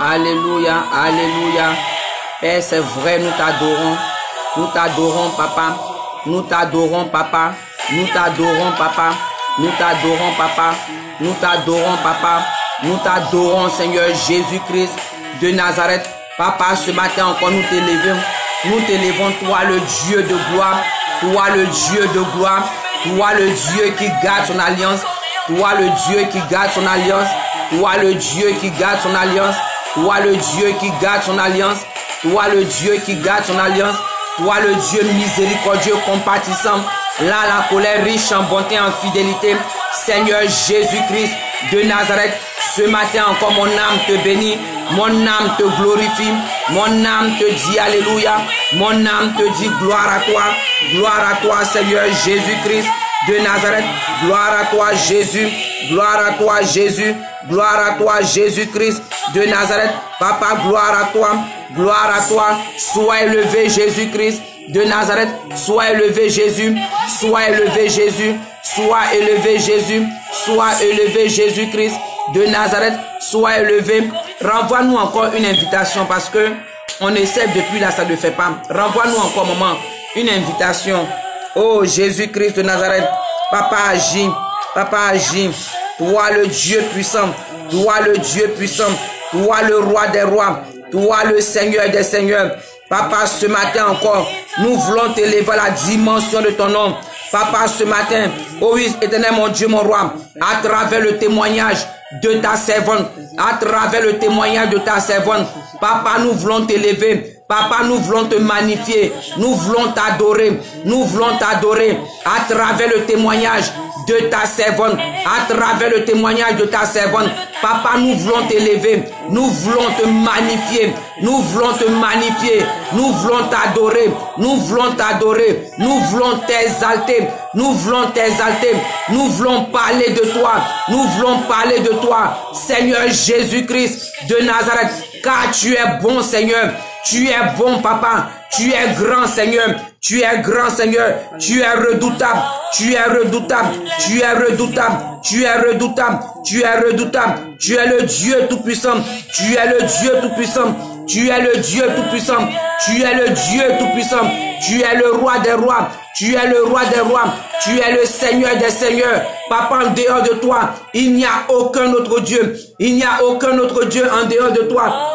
Alléluia. Alléluia. Père, c'est vrai, nous t'adorons. Nous t'adorons, papa. Nous t'adorons, papa. Nous t'adorons, papa. Nous t'adorons, papa. Nous t'adorons, papa. Nous t'adorons, Seigneur Jésus-Christ de Nazareth. Papa, ce matin encore, nous t'élevons. Nous t'élevons, toi le Dieu de gloire. Toi le Dieu de gloire. Toi le Dieu qui garde son alliance. Toi le Dieu qui garde son alliance. Toi le Dieu qui garde son alliance. Toi le Dieu qui garde son alliance. Toi le Dieu qui garde son alliance. Toi le Dieu miséricordieux, compatissant. Là la colère riche en bonté, en fidélité. Seigneur Jésus-Christ de Nazareth. Ce matin encore mon âme te bénit. Mon âme te glorifie. Mon âme te dit Alléluia. Mon âme te dit gloire à toi. Gloire à toi Seigneur Jésus-Christ de Nazareth. Gloire à toi Jésus. Gloire à toi Jésus. Gloire à toi Jésus-Christ de Nazareth. Papa, gloire à toi. Gloire à toi. Sois élevé Jésus-Christ de Nazareth. Sois élevé Jésus. Sois élevé Jésus. Sois élevé Jésus. Sois élevé Jésus-Christ de Nazareth. Sois élevé. Renvoie-nous encore une invitation parce que on essaie depuis là, ça ne fait pas. Renvoie-nous encore, maman, une invitation. Oh Jésus-Christ de Nazareth. Papa agit. Papa agit. Toi le Dieu puissant. Toi le Dieu puissant. Toi le roi des rois. Toi le Seigneur des seigneurs. Papa, ce matin encore, nous voulons t'élever à la dimension de ton nom. Papa, ce matin, oh oui, éternel mon Dieu, mon roi, à travers le témoignage de ta servante, à travers le témoignage de ta servante, Papa, nous voulons t'élever. Papa, nous voulons te magnifier. Nous voulons t'adorer. Nous voulons t'adorer à travers le témoignage de ta servante. À travers le témoignage de ta servante. Papa, nous voulons t'élever. Nous voulons te magnifier. Nous voulons te magnifier. Nous voulons t'adorer. Nous voulons t'adorer. Nous voulons t'exalter. Nous voulons t'exalter. Nous voulons parler de toi. Nous voulons parler de toi. Seigneur Jésus-Christ de Nazareth. Car tu es bon, Seigneur. Tu es bon, papa. Tu es grand, Seigneur. Tu es grand, Seigneur. Tu es redoutable. Tu es redoutable. Tu es redoutable. Tu es redoutable. Tu es redoutable. Tu es le Dieu tout-puissant. Tu es le Dieu tout-puissant. Tu es le Dieu tout-puissant. Tu es le Dieu tout-puissant. Tu es le roi des rois. Tu es le roi des rois. Tu es le Seigneur des seigneurs. Papa, en dehors de toi, il n'y a aucun autre Dieu. Il n'y a aucun autre Dieu en dehors de toi.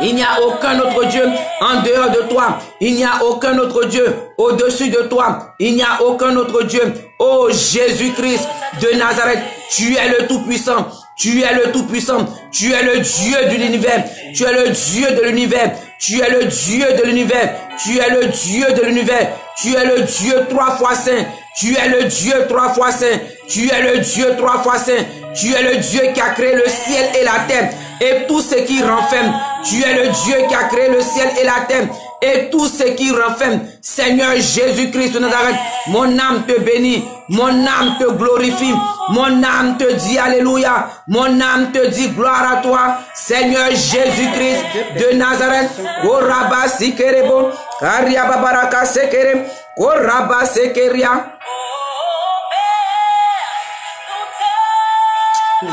Il n'y a aucun autre Dieu en dehors de toi. Il n'y a aucun autre Dieu au-dessus de toi. Il n'y a aucun autre Dieu. Oh Jésus-Christ de Nazareth, tu es le Tout-Puissant. Tu es le Tout-Puissant. Tu es le Dieu de l'univers. Tu es le Dieu de l'univers. Tu es le Dieu de l'univers. Tu es le Dieu de l'univers. Tu es le Dieu 3 fois saint. Tu es le Dieu 3 fois saint. Tu es le Dieu 3 fois saint. Tu es le Dieu qui a créé le ciel et la terre et tout ce qui renferme. Tu es le Dieu qui a créé le ciel et la terre et tout ce qui renferme. Seigneur Jésus-Christ de Nazareth, mon âme te bénit, mon âme te glorifie, mon âme te dit alléluia, mon âme te dit gloire à toi, Seigneur Jésus-Christ de Nazareth. Koraba sikerebo, karia babaraka sekere, koraba sekeria.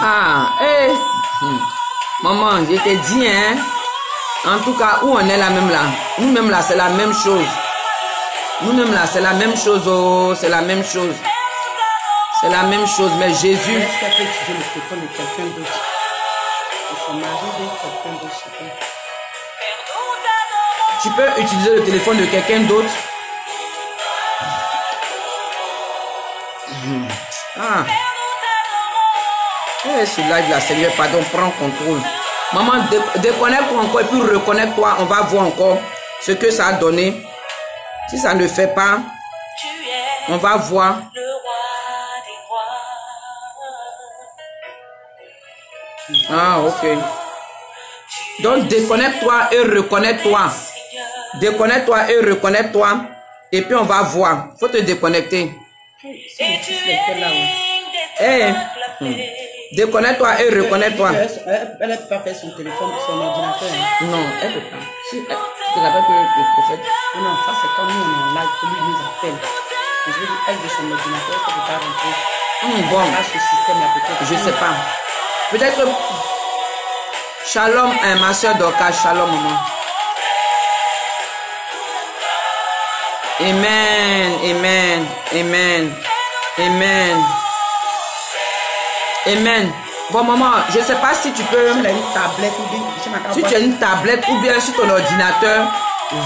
Ah, hey. Maman, je t'ai dit, hein. En tout cas, où on est là même là. Nous-mêmes là, c'est la même chose. Nous-mêmes là, c'est la même chose. Oh, c'est la même chose. C'est la même chose. Mais Jésus. Tu peux utiliser le téléphone de quelqu'un d'autre. Ah. Et ce live là, Seigneur, pardon, prends contrôle. Maman, déconnecte-toi encore et puis reconnecte-toi. On va voir encore ce que ça a donné. Si ça ne fait pas, on va voir. Ah, ok. Donc, déconnecte-toi et reconnecte-toi. Déconnecte-toi et reconnecte-toi. Et puis, on va voir. Il faut te déconnecter. Hey. Déconnecte-toi et reconnecte-toi. Elle ne peut pas faire son téléphone, son ordinateur. Non, elle ne peut pas. Si, tu te rappelles que le prophète. Non, ça c'est quand nous on est en live, que lui nous appelle. Je veux dire, elle de son ordinateur, elle ne peut pas rentrer. Bon, ce système-là peut-être. je ne sais pas. Peut-être que. Shalom, ma soeur Dorcas. Shalom, maman. Amen, amen, amen, amen. Amen. Bon, maman, je ne sais pas si tu peux... Si tu as une tablette ou bien... Si tu as une tablette ou bien sur ton ordinateur,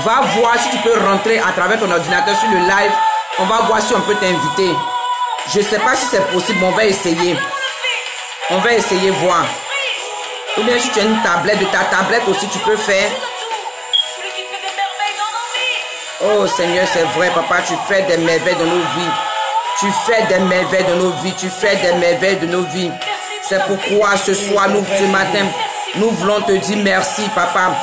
va voir si tu peux rentrer à travers ton ordinateur sur le live. On va voir si on peut t'inviter. Je ne sais pas si c'est possible, mais on va essayer. On va essayer voir. Ou bien si tu as une tablette, de ta tablette aussi, tu peux faire. Oh Seigneur, c'est vrai, papa, tu fais des merveilles dans nos vies. Tu fais des merveilles de nos vies. Tu fais des merveilles de nos vies. C'est pourquoi ce soir, ce matin, nous voulons te dire merci, papa.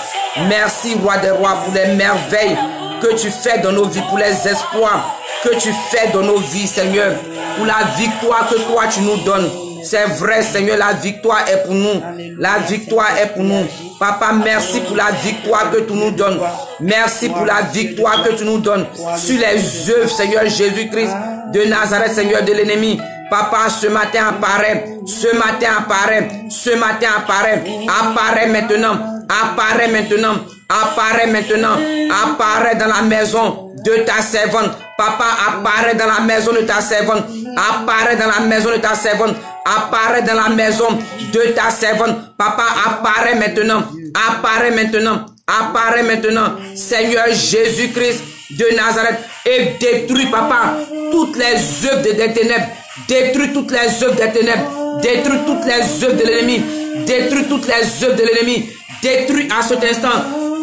Merci, roi des rois, pour les merveilles que tu fais dans nos vies, pour les espoirs que tu fais dans nos vies, Seigneur. Pour la victoire que toi, tu nous donnes. C'est vrai, Seigneur, la victoire est pour nous. La victoire est pour nous. Papa, merci pour la victoire que tu nous donnes. Merci pour la victoire que tu nous donnes sur les œuvres, Seigneur Jésus-Christ de Nazareth, Seigneur de l'ennemi. Papa, ce matin apparaît. Ce matin apparaît. Ce matin apparaît. Apparaît maintenant. Apparaît maintenant. Apparaît maintenant. Apparaît dans la maison de ta servante. Papa, apparaît dans la maison de ta servante. Apparaît dans la maison de ta servante. Apparaît dans la maison de ta servante. Papa, apparaît maintenant. Apparaît maintenant. Apparaît maintenant. Seigneur Jésus-Christ de Nazareth. Et détruis, papa, toutes les œuvres des ténèbres. Détruis toutes les œuvres des ténèbres. Détruis toutes les œuvres de l'ennemi. Détruis toutes les œuvres de l'ennemi. Détruis à cet instant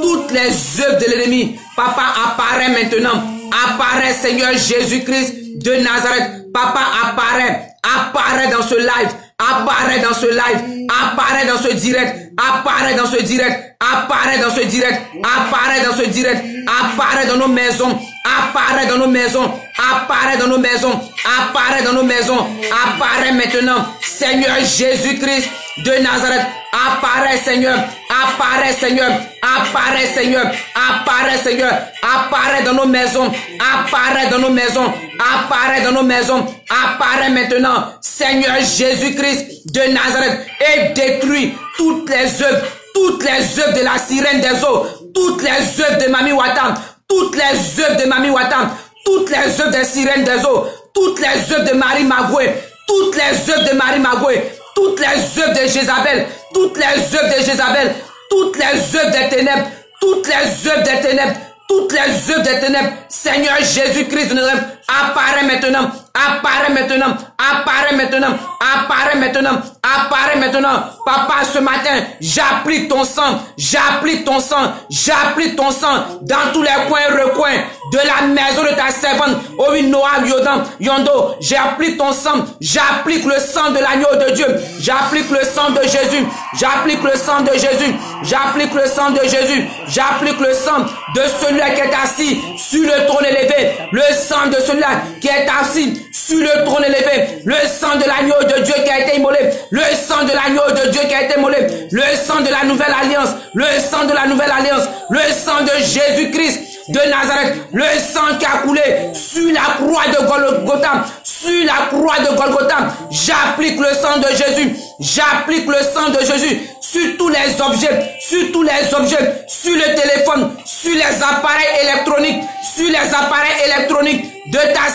toutes les œuvres de l'ennemi. Papa, apparaît maintenant. Apparaît, Seigneur Jésus-Christ de Nazareth. Papa, apparaît. Apparaît dans ce live. Apparaît dans ce live. Apparaît dans ce direct. Apparaît dans ce direct. Apparaît dans ce direct. Apparaît dans ce direct. Apparaît dans nos maisons. Apparaît dans nos maisons. Apparaît dans nos maisons. Apparaît dans nos maisons. Apparaît maintenant. Seigneur Jésus-Christ de Nazareth. Apparaît, Seigneur. Apparaît, Seigneur. Apparaît, Seigneur. Apparaît, Seigneur. Apparaît dans nos maisons. Apparaît dans nos maisons. Apparaît dans nos maisons. Apparaît maintenant. Seigneur Jésus-Christ de Nazareth. Et détruit toutes les œuvres. Toutes les œuvres de la sirène des eaux. Toutes les œuvres de Mami Watam. Toutes les œuvres de Mami Watam. Toutes les œuvres des sirènes des eaux. Toutes les œuvres de Marie Magoué. Toutes les œuvres de Marie Magoué. Toutes les œuvres de Jézabel. Toutes les œuvres de Jézabel. Toutes les œuvres des ténèbres. Toutes les œuvres des ténèbres. Toutes les œuvres des ténèbres. Seigneur Jésus-Christ de Nazareth, apparaît maintenant, apparaît maintenant, apparaît maintenant, apparaît maintenant, apparaît maintenant. Papa, ce matin, j'applique ton sang, j'applique ton sang, j'applique ton sang dans tous les coins et recoins de la maison de ta servante. Oh oui, Noah, Yondo, j'applique ton sang, j'applique le sang de l'agneau de Dieu, j'applique le sang de Jésus, j'applique le sang de Jésus, j'applique le sang de Jésus, j'applique le sang de celui-là qui est assis sur le trône élevé, le sang de celui-là qui est assis sur le trône élevé, le sang de l'agneau de Dieu qui a été immolé, le sang de l'agneau de Dieu qui a été immolé, le sang de la nouvelle alliance, le sang de la nouvelle alliance, le sang de Jésus-Christ de Nazareth, le sang qui a coulé sur la croix de Golgotha, sur la croix de Golgotha. J'applique le sang de Jésus, j'applique le sang de Jésus sur tous les objets, sur tous les objets, sur le téléphone, sur les appareils électroniques, sur les appareils électroniques de ta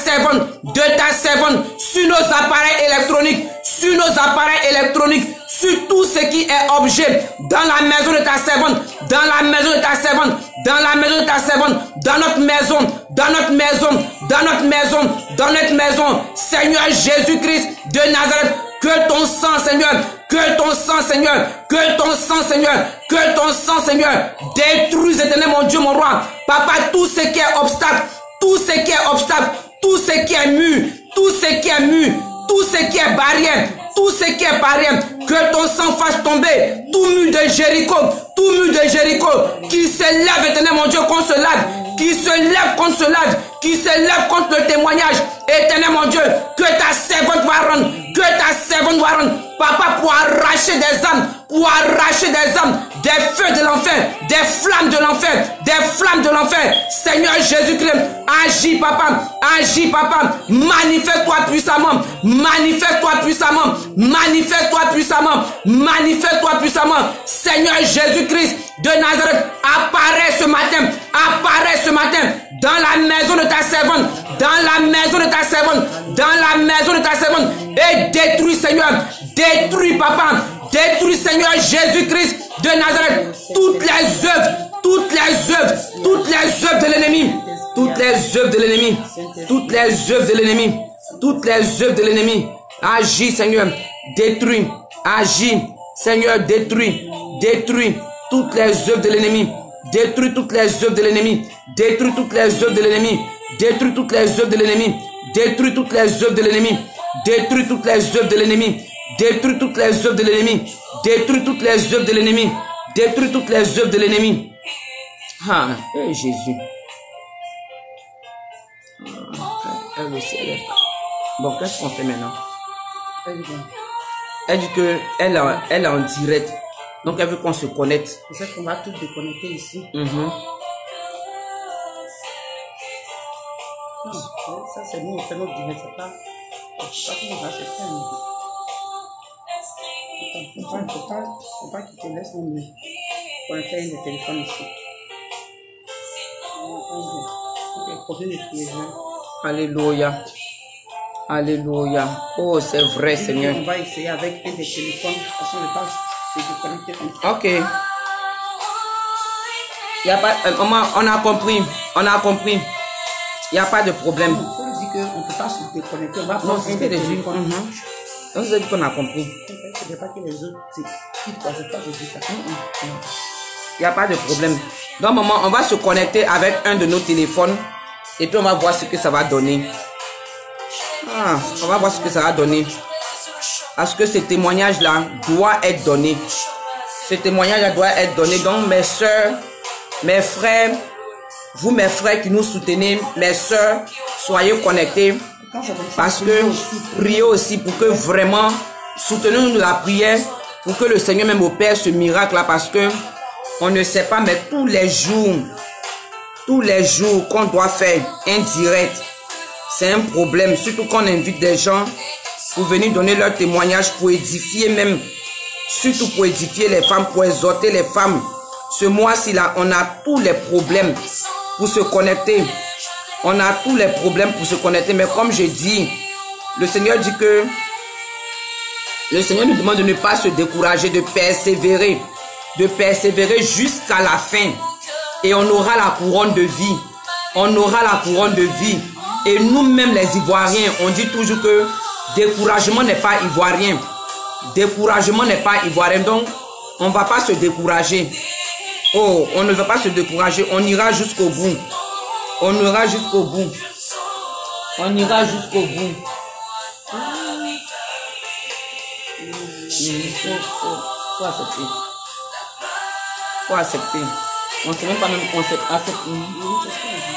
servante, sur nos appareils électroniques, sur nos appareils électroniques, sur tout ce qui est objet dans la maison de ta servante, dans la maison de ta servante, dans la maison de ta servante, dans notre maison, dans notre maison, dans notre maison, dans notre maison. Seigneur Jésus-Christ de Nazareth, que ton sang, Seigneur, que ton sang, Seigneur, que ton sang, Seigneur, que ton sang, Seigneur, détruise, éternel mon Dieu, mon roi. Papa, tout ce qui est obstacle, tout ce qui est obstacle, tout ce qui est mur, tout ce qui est mur, tout ce qui est barrière, tout ce qui est barrière, que ton sang fasse tomber tout mur de Jéricho, tout mur de Jéricho, qui se lève, éternel mon Dieu, qu'on se lave, qui se lève contre ce lave, qui se lève contre le témoignage. Éternel mon Dieu, que ta servante va rendre, que ta servante va rendre, papa, pour arracher des âmes, pour arracher des âmes, des feux de l'enfer, des flammes de l'enfer, des flammes de l'enfer. Seigneur Jésus-Christ, agis papa, manifeste-toi puissamment, manifeste-toi puissamment, manifeste-toi puissamment, manifeste-toi puissamment. Seigneur Jésus-Christ de Nazareth, apparaît ce matin dans la maison de ta servante, dans la maison de ta servante, dans la maison de ta servante, et détruis, Seigneur, détruis, papa, détruis, Seigneur Jésus-Christ de Nazareth, toutes les œuvres de l'ennemi, toutes les œuvres de l'ennemi, toutes les œuvres de l'ennemi, toutes les œuvres de l'ennemi. Agis, Seigneur, détruis, agis, Seigneur, détruis, détruis toutes les œuvres de l'ennemi, détruis toutes les œuvres de l'ennemi, détruis toutes les œuvres de l'ennemi, détruis toutes les œuvres de l'ennemi, détruis toutes les œuvres de l'ennemi, détruis toutes les œuvres de l'ennemi, détruis toutes les œuvres de l'ennemi, détruis toutes les œuvres de l'ennemi, détruis toutes les œuvres de l'ennemi. Ah, Jésus. Elle aussi, elle est pas. Bon, qu'est-ce qu'on fait maintenant? Elle dit qu'elle est en direct. Donc elle veut qu'on se connecte. C'est ça qu'on va tout déconnecter ici. Ça c'est nous, on fait notre direct. C'est pas comment on va se faire. Faut pas qu'il te laisse nous connecter le téléphone ici. Alléluia. Alléluia. Oh, c'est vrai, Seigneur. On va essayer avec un des téléphones. Parce qu'on ne peut pas se connecter comme ça. Ok. Y a pas, on a compris. On a compris. Il n'y a pas de problème. Il faut dire qu'on ne peut pas se déconnecter. On va non, c'est ce que j'ai dit. Donc, c'est qu'on a compris. Il n'y a pas que les autres quittent quoi. C'est pas que je dis ça. Il n'y a pas de problème. Donc, maman, on va se connecter avec un de nos téléphones. Et puis, on va voir ce que ça va donner. Ah, on va voir ce que ça va donner. Parce que ce témoignage-là doit être donné. Ce témoignage-là doit être donné. Donc, mes soeurs, mes frères, vous, mes frères qui nous soutenez, mes soeurs, soyez connectés. Parce que priez aussi pour que vraiment, soutenez-nous la prière pour que le Seigneur même opère ce miracle-là. Parce que on ne sait pas, mais tous les jours qu'on doit faire un direct, c'est un problème. Surtout qu'on invite des gens pour venir donner leur témoignage, pour édifier même, surtout pour édifier les femmes, pour exhorter les femmes. Ce mois-ci là, on a tous les problèmes pour se connecter. On a tous les problèmes pour se connecter. Mais comme je dis, le Seigneur dit que le Seigneur nous demande de ne pas se décourager, de persévérer jusqu'à la fin. Et on aura la couronne de vie. On aura la couronne de vie. Et nous-mêmes les Ivoiriens, on dit toujours que découragement n'est pas ivoirien. Découragement n'est pas ivoirien. Donc, on ne va pas se décourager. Oh, on ne va pas se décourager. On ira jusqu'au bout. On ira jusqu'au bout. On ira jusqu'au bout. Faut accepter. Faut accepter. On ne sait même pas même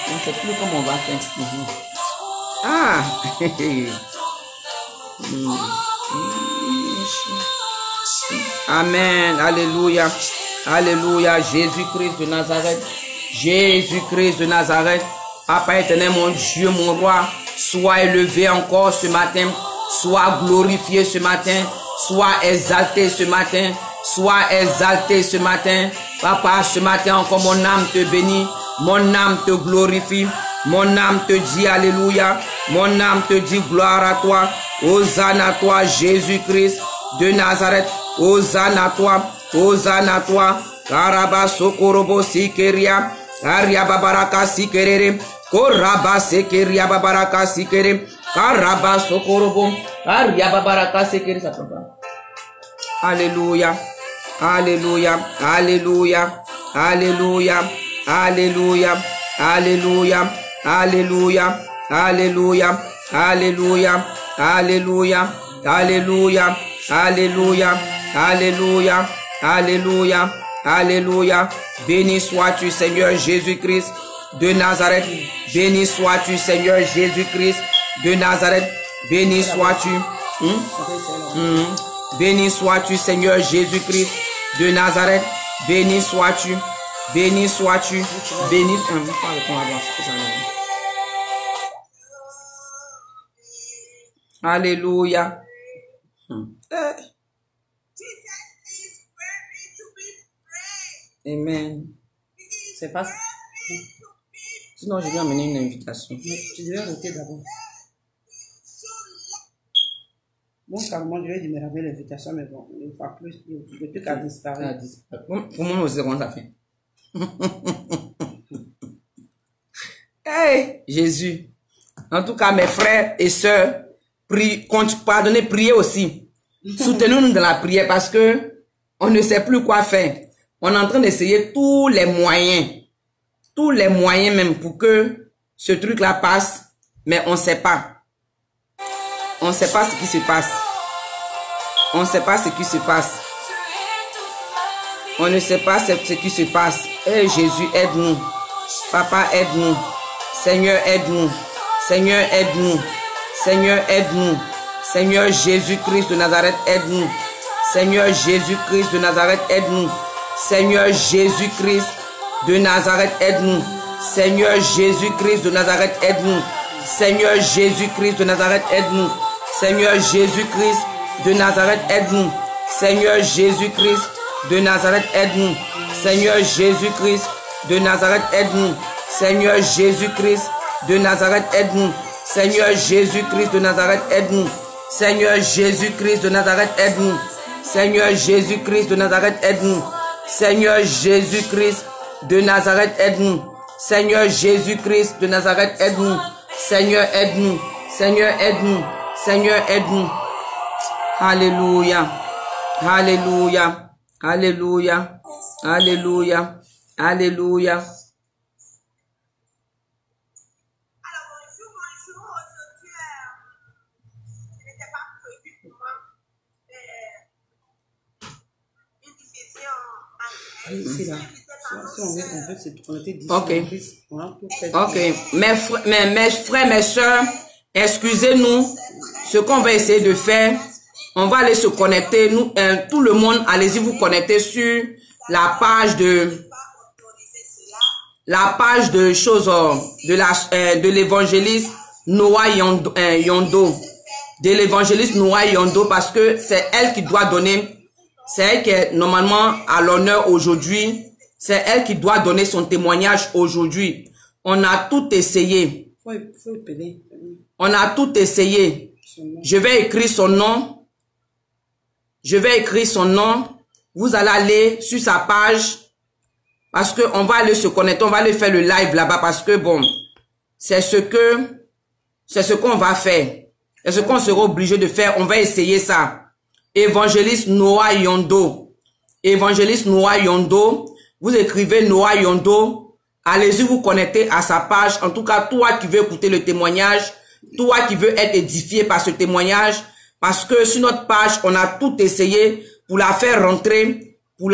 on sait plus comment on va faire. Ah. Amen. Alléluia. Alléluia. Jésus-Christ de Nazareth. Jésus-Christ de Nazareth. Papa éternel, mon Dieu, mon roi, sois élevé encore ce matin. Sois glorifié ce matin. Sois exalté ce matin. Sois exalté ce matin. Papa, ce matin encore mon âme te bénit. Mon âme te glorifie. Mon âme te dit alléluia. Mon âme te dit gloire à toi. Hosanne à toi, Jésus-Christ de Nazareth. Hosanne à toi. Hosanne à toi. Karaba sokorobo sikeria. Karia babaraka sikerere. Koraba sekeria babaraka sikere. Karaba sokorobo. Karia babaraka sikere. Ça prend pas. Alléluia. Alléluia. Alléluia. Alléluia. Alléluia. Alléluia. Alléluia. Alléluia. Alléluia. Alléluia. Alléluia. Alléluia. Alléluia. Alléluia. Alléluia. Béni sois-tu, Seigneur Jésus-Christ de Nazareth. Béni sois-tu, Seigneur Jésus-Christ de Nazareth. Béni sois-tu. Béni sois-tu, Seigneur Jésus-Christ de Nazareth. Béni sois-tu. Béni sois-tu. Béni Alléluia. Amen. C'est pas... Sinon, je vais amener une invitation. Mais tu devais arrêter d'abord. Bon, carrément, je vais dire, me ramener l'invitation, mais bon, une fois plus, le truc a disparu. Pour moi, aussi, comment ça fait? Hey, Jésus. En tout cas, mes frères et sœurs, pardonnez, priez aussi. Soutenez-nous dans la prière parce que on ne sait plus quoi faire. On est en train d'essayer tous les moyens même pour que ce truc-là passe, mais on ne sait pas. On ne sait pas ce qui se passe. On ne sait pas ce qui se passe. On ne sait pas ce qui se passe. Eh Jésus, aide-nous. Papa, aide-nous. Seigneur, aide-nous. Seigneur, aide-nous. Seigneur, aide-nous. Seigneur Jésus-Christ de Nazareth, aide-nous. Seigneur Jésus-Christ de Nazareth, aide-nous. Seigneur Jésus-Christ de Nazareth, aide-nous. Seigneur Jésus-Christ de Nazareth, aide-nous. Seigneur Jésus-Christ de Nazareth, aide-nous. Seigneur Jésus-Christ de Nazareth, aide-nous. Seigneur Jésus-Christ de Nazareth, aide-nous. Seigneur Jésus-Christ de Nazareth, aide-nous. Seigneur Jésus-Christ de Nazareth, aide-nous. Seigneur Jésus-Christ de Nazareth, aide-nous. Seigneur Jésus-Christ de Nazareth, aide-nous. Seigneur Jésus-Christ de Nazareth, aide-nous. Seigneur Jésus-Christ de Nazareth, aide-nous. Seigneur Jésus-Christ de Nazareth, aide-nous. Seigneur, aide-nous. Seigneur, aide-nous. Seigneur, aide-nous. Alléluia. Alléluia. Alléluia. Alléluia. Alléluia. Ok. Ok. Mes frères, mes soeurs, excusez-nous. Ce qu'on va essayer de faire, on va aller se connecter. Nous, tout le monde, allez-y vous connecter sur la page de choses de l'évangéliste Noah Yondo. De l'évangéliste Noah Yondo, parce que c'est elle qui doit donner. C'est elle qui est normalement à l'honneur aujourd'hui. C'est elle qui doit donner son témoignage aujourd'hui. On a tout essayé. On a tout essayé. Je vais écrire son nom. Je vais écrire son nom. Vous allez aller sur sa page. Parce que on va aller se connecter. On va aller faire le live là-bas. Parce que bon, c'est ce que C'est ce qu'on va faire. C'est ce qu'on sera obligé de faire. On va essayer ça. Évangéliste Noah Yondo. Évangéliste Noah Yondo. Vous écrivez Noah Yondo. Allez-y vous connecter à sa page. En tout cas, toi qui veux écouter le témoignage, toi qui veux être édifié par ce témoignage, parce que sur notre page, on a tout essayé pour la faire rentrer, pour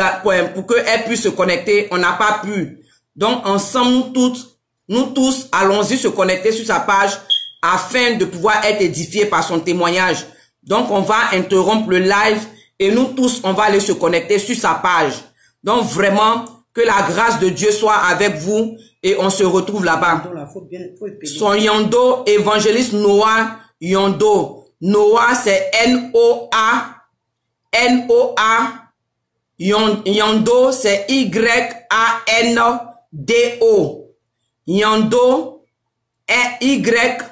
qu'elle puisse se connecter. On n'a pas pu. Donc, ensemble, nous tous, allons-y se connecter sur sa page afin de pouvoir être édifiés par son témoignage. Donc, on va interrompre le live et nous tous, on va aller se connecter sur sa page. Donc, vraiment, que la grâce de Dieu soit avec vous et on se retrouve là-bas. Son Yondo, évangéliste Noah Yondo. Noah, c'est N-O-A. N-O-A. Yondo, c'est Y-A-N-D-O. Yondo, Y-A-N-D-O.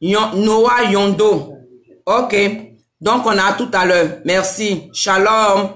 Noah Yondo. Ok. Donc, on a tout à l'heure. Merci. Shalom.